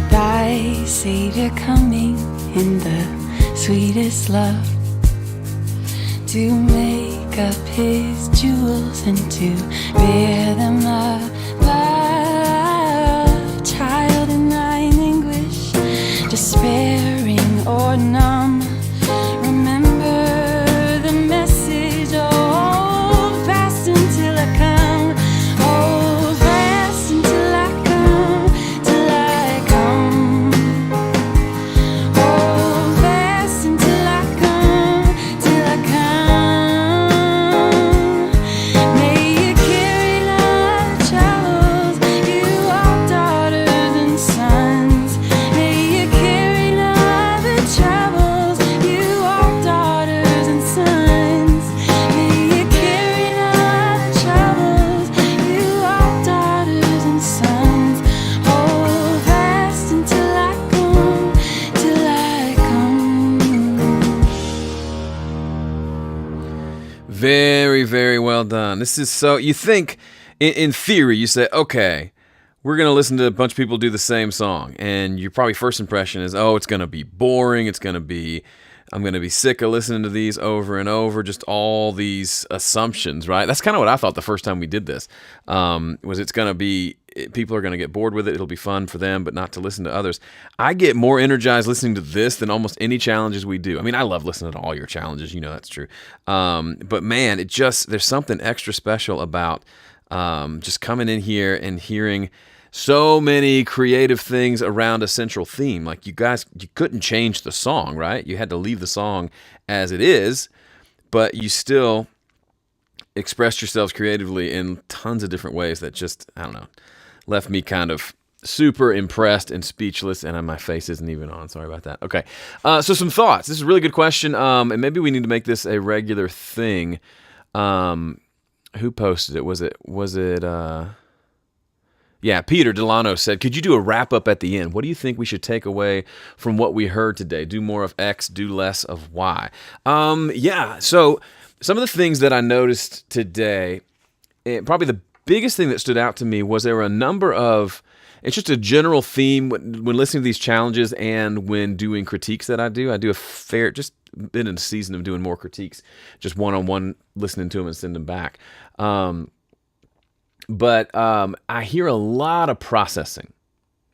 Thy Savior coming in the sweetest love, to make up his jewels and to bear them above. Child in thine anguish, despairing or numb, remember the message. Hold fast until I come. Hold fast until I come, till I come. Hold fast until I come, till I come. May you carry all the troubles, you are daughters and sons. May you carry all the troubles, you are daughters and sons. May you carry all the troubles, you are daughters and sons. Hold fast until I come, till I come. Very, very well done. This is so, you think, in theory, you say, okay, we're going to listen to a bunch of people do the same song. And your probably first impression is, oh, it's going to be boring. I'm going to be sick of listening to these over and over. Just all these assumptions, right? That's kind of what I thought the first time we did this, was it's going to be people are going to get bored with it. It'll be fun for them, but not to listen to others. I get more energized listening to this than almost any challenges we do. I mean, I love listening to all your challenges. You know that's true. But man, there's something extra special about just coming in here and hearing so many creative things around a central theme. Like you couldn't change the song, right? You had to leave the song as it is, but you still expressed yourselves creatively in tons of different ways that just, I don't know, left me kind of super impressed and speechless, and my face isn't even on. Sorry about that. Okay, so some thoughts. This is a really good question, and maybe we need to make this a regular thing. Who posted it? Was it? Yeah, Peter Delano said, could you do a wrap-up at the end? What do you think we should take away from what we heard today? Do more of X, do less of Y. Yeah, so some of the things that I noticed today, probably the biggest thing that stood out to me was there were a number of, it's just a general theme when listening to these challenges and when doing critiques that I do a fair, just been in a season of doing more critiques, just one-on-one, listening to them and send them back. But I hear a lot of processing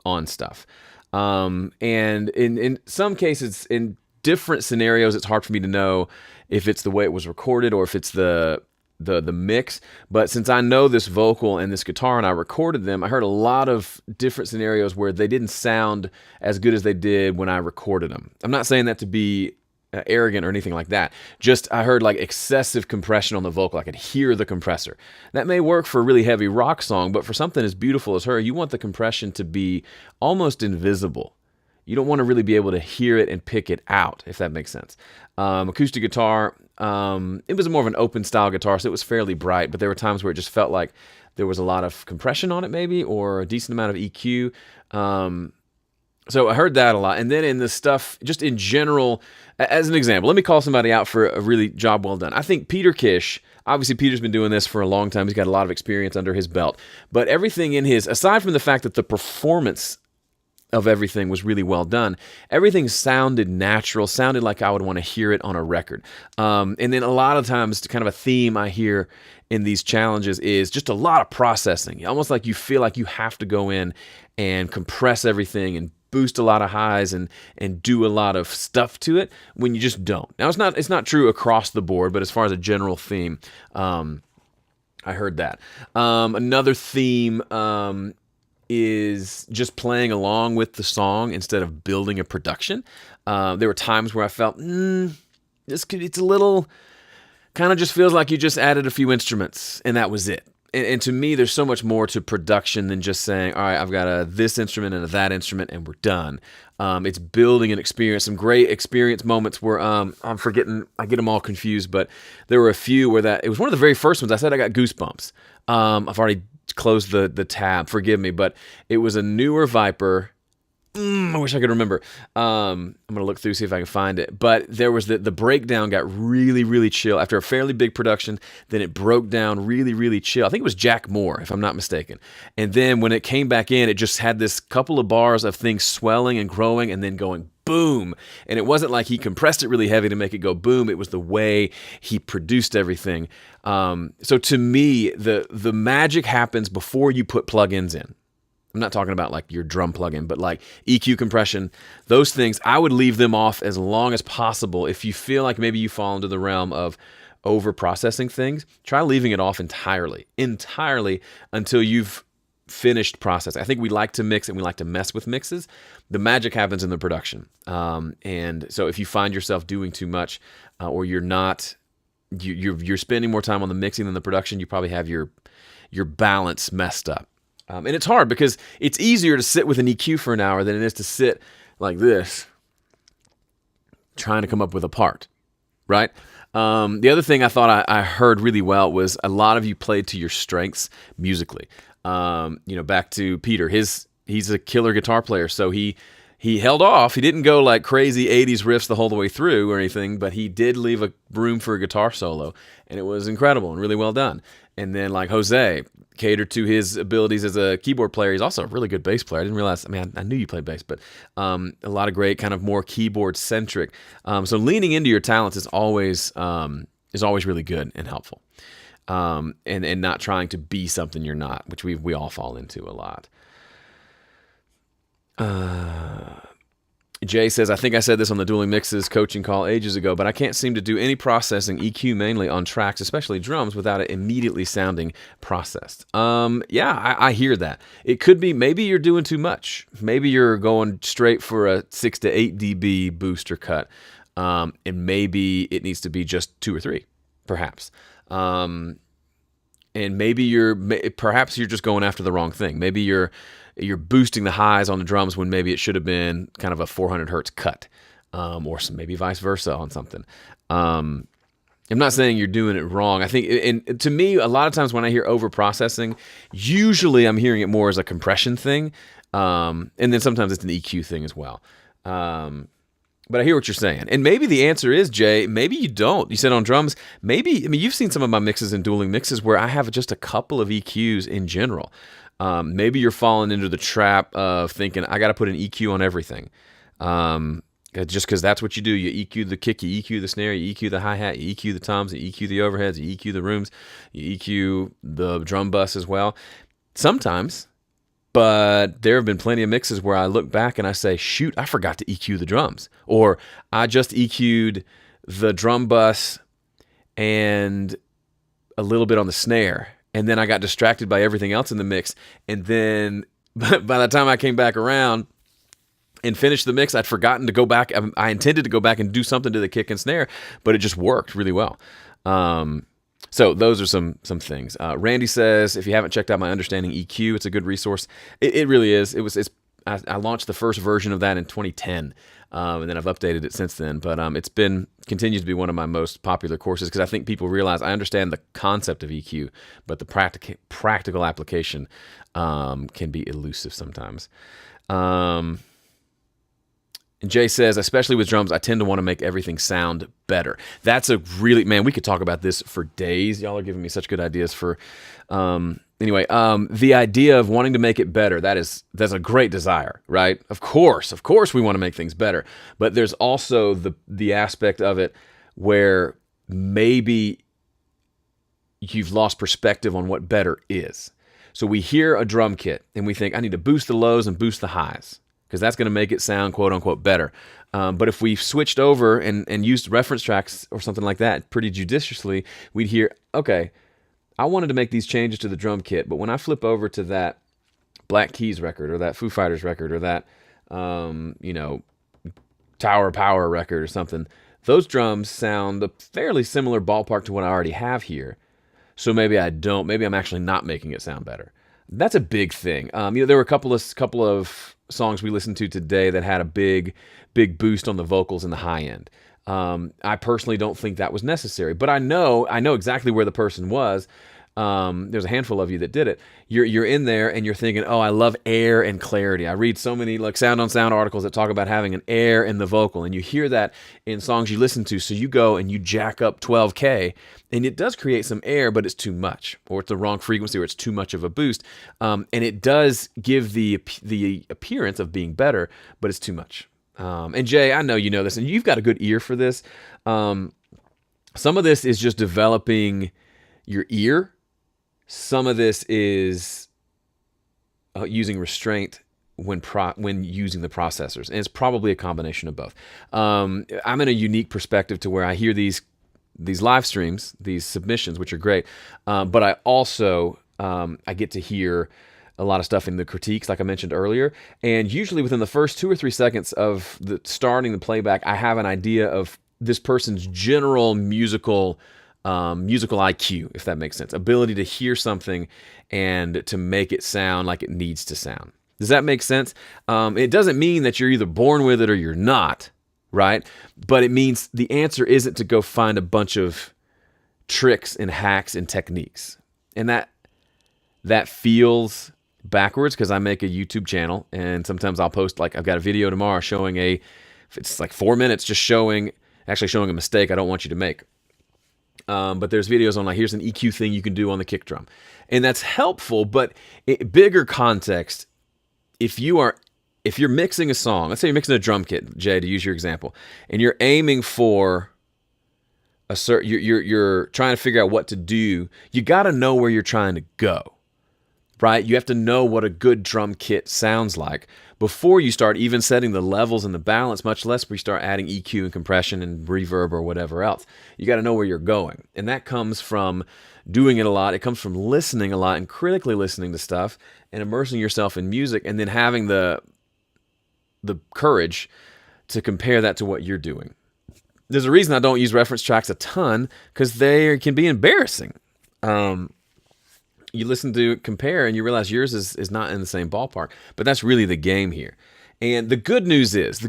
on stuff. And in some cases, in different scenarios, it's hard for me to know if it's the way it was recorded or if it's the mix. But since I know this vocal and this guitar and I recorded them, I heard a lot of different scenarios where they didn't sound as good as they did when I recorded them. I'm not saying that to be arrogant or anything like that. Just I heard like excessive compression on the vocal. I could hear the compressor. That may work for a really heavy rock song, but for something as beautiful as her, you want the compression to be almost invisible. You don't want to really be able to hear it and pick it out, if that makes sense. Acoustic guitar, it was more of an open style guitar, so it was fairly bright, but there were times where it just felt like there was a lot of compression on it maybe, or a decent amount of EQ. So I heard that a lot. And then in the stuff, just in general, as an example, let me call somebody out for a really job well done. I think Peter Kish, obviously Peter's been doing this for a long time. He's got a lot of experience under his belt. But everything in his, aside from the fact that the performance of everything was really well done, everything sounded natural, sounded like I would want to hear it on a record. And then a lot of times, kind of a theme I hear in these challenges is just a lot of processing. Almost like you feel like you have to go in and compress everything and boost a lot of highs and do a lot of stuff to it when you just don't. Now it's not true across the board, but as far as a general theme, I heard that. Another theme is just playing along with the song instead of building a production. There were times where I felt it's a little kind of just feels like you just added a few instruments and that was it. And to me, there's so much more to production than just saying, all right, I've got this instrument and that instrument, and we're done. It's building an experience, some great experience moments where I'm forgetting, I get them all confused, but there were a few where it was one of the very first ones. I said I got goosebumps. I've already closed the tab, forgive me, but it was a newer Viper. I wish I could remember. I'm going to look through, see if I can find it. But there was the breakdown got really, really chill. After a fairly big production, then it broke down really, really chill. I think it was Jack Moore, if I'm not mistaken. And then when it came back in, it just had this couple of bars of things swelling and growing and then going boom. And it wasn't like he compressed it really heavy to make it go boom. It was the way he produced everything. So to me, the magic happens before you put plugins in. I'm not talking about like your drum plugin, but like EQ compression, those things, I would leave them off as long as possible. If you feel like maybe you fall into the realm of over processing things, try leaving it off entirely until you've finished processing. I think we like to mix and we like to mess with mixes. The magic happens in the production. And so if you find yourself doing too much or you're not, you're spending more time on the mixing than the production, you probably have your balance messed up. And it's hard because it's easier to sit with an EQ for an hour than it is to sit like this, trying to come up with a part, right? The other thing I thought I heard really well was a lot of you played to your strengths musically. Back to Peter, he's a killer guitar player, so he held off. He didn't go like crazy 80s riffs the whole way through or anything, but he did leave a room for a guitar solo, and it was incredible and really well done. And then like Jose catered to his abilities as a keyboard player. He's also a really good bass player. I didn't realize, I knew you played bass, but a lot of great kind of more keyboard centric. So leaning into your talents is always really good and helpful. and not trying to be something you're not, which we all fall into a lot. Jay says, I think I said this on the Dueling Mixes coaching call ages ago, but I can't seem to do any processing EQ mainly on tracks, especially drums, without it immediately sounding processed. Yeah, I hear that. It could be maybe you're doing too much. Maybe you're going straight for a 6 to 8 dB booster cut, and maybe it needs to be just 2 or 3, perhaps. And maybe perhaps you're just going after the wrong thing. Maybe you're boosting the highs on the drums when maybe it should have been kind of a 400 hertz cut, or maybe vice versa on something. I'm not saying you're doing it wrong. I think, and to me, a lot of times when I hear over-processing, usually I'm hearing it more as a compression thing, and then sometimes it's an EQ thing as well. But I hear what you're saying. And maybe the answer is, Jay, maybe you don't. You said on drums, maybe, I mean, you've seen some of my mixes and dueling mixes where I have just a couple of EQs in general. Maybe you're falling into the trap of thinking, I got to put an EQ on everything. Just because that's what you do. You EQ the kick, you EQ the snare, you EQ the hi-hat, you EQ the toms, you EQ the overheads, you EQ the rooms, you EQ the drum bus as well. Sometimes, but there have been plenty of mixes where I look back and I say, shoot, I forgot to EQ the drums. Or I just EQ'd the drum bus and a little bit on the snare. And then I got distracted by everything else in the mix. And then by the time I came back around and finished the mix, I'd forgotten to go back. I intended to go back and do something to the kick and snare, but it just worked really well. So those are some things. Randy says, if you haven't checked out my Understanding EQ, it's a good resource. It really is. I launched the first version of that in 2010, and then I've updated it since then. But continues to be one of my most popular courses because I think people realize I understand the concept of EQ, but the practical application can be elusive sometimes. And Jay says, especially with drums, I tend to want to make everything sound better. That's a really, man, we could talk about this for days. Y'all are giving me such good ideas for, anyway, the idea of wanting to make it better, that's a great desire, right? Of course we want to make things better. But there's also the aspect of it where maybe you've lost perspective on what better is. So we hear a drum kit and we think, I need to boost the lows and boost the highs, because that's going to make it sound quote unquote better. But if we switched over and used reference tracks or something like that pretty judiciously, we'd hear, okay, I wanted to make these changes to the drum kit, but when I flip over to that Black Keys record or that Foo Fighters record or that, Tower of Power record or something, those drums sound a fairly similar ballpark to what I already have here. So maybe I'm actually not making it sound better. That's a big thing. There were a couple of songs we listened to today that had a big boost on the vocals in the high end. I personally don't think that was necessary, but I know exactly where the person was. There's a handful of you that did it. You're in there and you're thinking, oh, I love air and clarity. I read so many like Sound on Sound articles that talk about having an air in the vocal, and you hear that in songs you listen to. So you go and you jack up 12K, and it does create some air, but it's too much, or it's the wrong frequency, or it's too much of a boost. And it does give the appearance of being better, but it's too much. And Jay, I know you know this, and you've got a good ear for this. Some of this is just developing your ear. Some of this is using restraint when using the processors, and it's probably a combination of both. I'm in a unique perspective to where I hear these live streams, these submissions, which are great, but I also I get to hear a lot of stuff in the critiques, like I mentioned earlier, and usually within the first 2 or 3 seconds of starting the playback, I have an idea of this person's general musical IQ, if that makes sense, ability to hear something and to make it sound like it needs to sound. Does that make sense? It doesn't mean that you're either born with it or you're not, right? But it means the answer isn't to go find a bunch of tricks and hacks and techniques. And that feels backwards because I make a YouTube channel, and sometimes I'll post, like, I've got a video tomorrow showing it's like 4 minutes just showing a mistake I don't want you to make. But there's videos on, like, here's an EQ thing you can do on the kick drum. And that's helpful, but bigger context, if you're mixing a song, let's say you're mixing a drum kit, Jay, to use your example, and you're aiming for you're trying to figure out what to do, you got to know where you're trying to go, right? You have to know what a good drum kit sounds like before you start even setting the levels and the balance, much less we start adding EQ and compression and reverb or whatever else. You got to know where you're going. And that comes from doing it a lot. It comes from listening a lot and critically listening to stuff and immersing yourself in music, and then having the courage to compare that to what you're doing. There's a reason I don't use reference tracks a ton, because they can be embarrassing. You listen to compare and you realize yours is not in the same ballpark, but that's really the game here. And the good news is,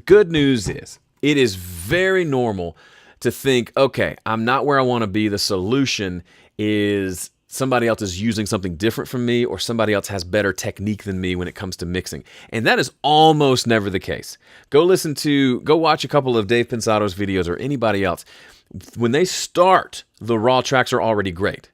it is very normal to think, okay, I'm not where I want to be. The solution is somebody else is using something different from me, or somebody else has better technique than me when it comes to mixing. And that is almost never the case. Go watch a couple of Dave Pensato's videos, or anybody else. When they start, the raw tracks are already great.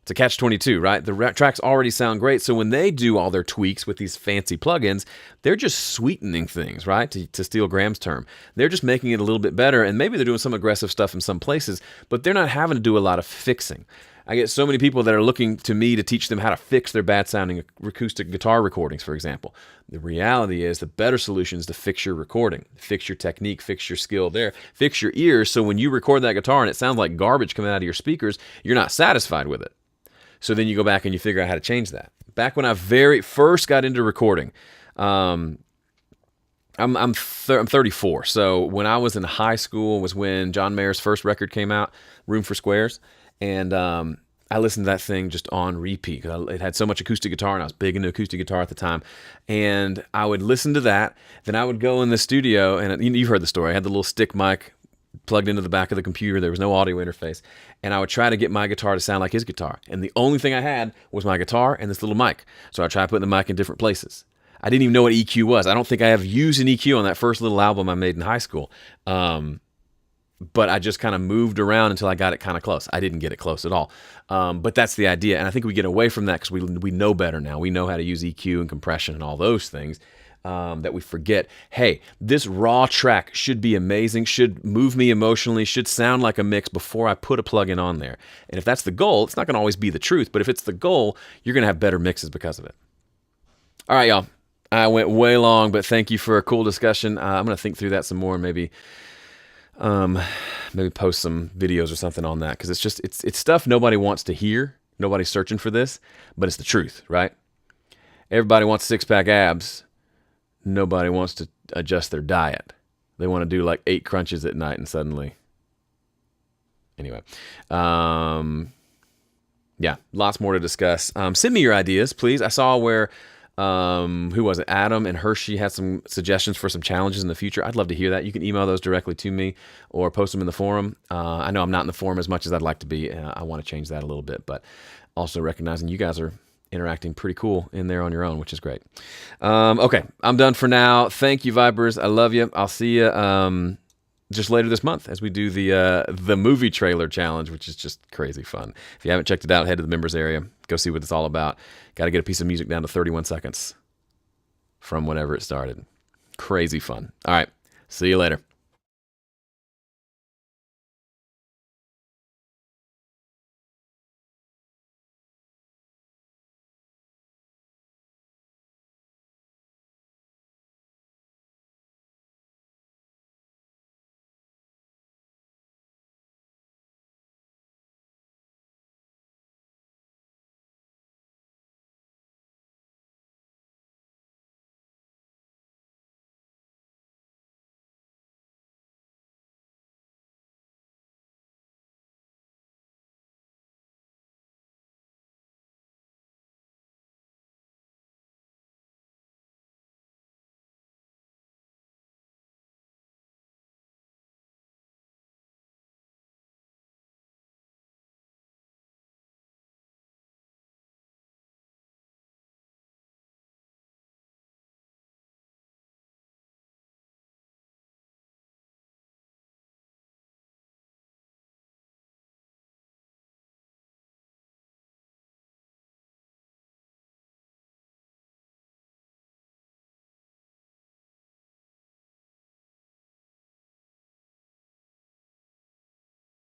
It's a catch-22, right? The tracks already sound great, so when they do all their tweaks with these fancy plugins, they're just sweetening things, right? To steal Graham's term. They're just making it a little bit better, and maybe they're doing some aggressive stuff in some places, but they're not having to do a lot of fixing. I get so many people that are looking to me to teach them how to fix their bad-sounding acoustic guitar recordings, for example. The reality is the better solution is to fix your recording, fix your technique, fix your skill there, fix your ears, so when you record that guitar and it sounds like garbage coming out of your speakers, you're not satisfied with it. So then you go back and you figure out how to change that. Back when I very first got into recording, I'm 34. So when I was in high school was when John Mayer's first record came out, Room for Squares. And I listened to that thing just on repeat, because it had so much acoustic guitar, and I was big into acoustic guitar at the time. And I would listen to that. Then I would go in the studio, and you've heard the story. I had the little stick mic plugged into the back of the computer. There was no audio interface. And I would try to get my guitar to sound like his guitar. And the only thing I had was my guitar and this little mic. So I tried putting the mic in different places. I didn't even know what EQ was. I don't think I have used an EQ on that first little album I made in high school. But I just kind of moved around until I got it kind of close. I didn't get it close at all. But that's the idea. And I think we get away from that because we know better now. We know how to use EQ and compression and all those things. That we forget, hey, this raw track should be amazing, should move me emotionally, should sound like a mix before I put a plugin on there. And if that's the goal, it's not going to always be the truth, but if it's the goal, you're going to have better mixes because of it. All right, y'all. I went way long, but thank you for a cool discussion. I'm going to think through that some more and maybe post some videos or something on that, because it's stuff nobody wants to hear. Nobody's searching for this, but it's the truth, right? Everybody wants six-pack abs. Nobody wants to adjust their diet. They want to do like 8 crunches at night and suddenly. Anyway. Yeah, lots more to discuss. Send me your ideas, please. I saw where, who was it? Adam and Hershey had some suggestions for some challenges in the future. I'd love to hear that. You can email those directly to me or post them in the forum. I know I'm not in the forum as much as I'd like to be. I want to change that a little bit, but also recognizing you guys are interacting pretty cool in there on your own, which is great. Okay, I'm done for now. Thank you, Vipers. I love you. I'll see you just later this month as we do the movie trailer challenge, which is just crazy fun. If you haven't checked it out, head to the members area. Go see what it's all about. Got to get a piece of music down to 31 seconds from whenever it started. Crazy fun. All right, see you later.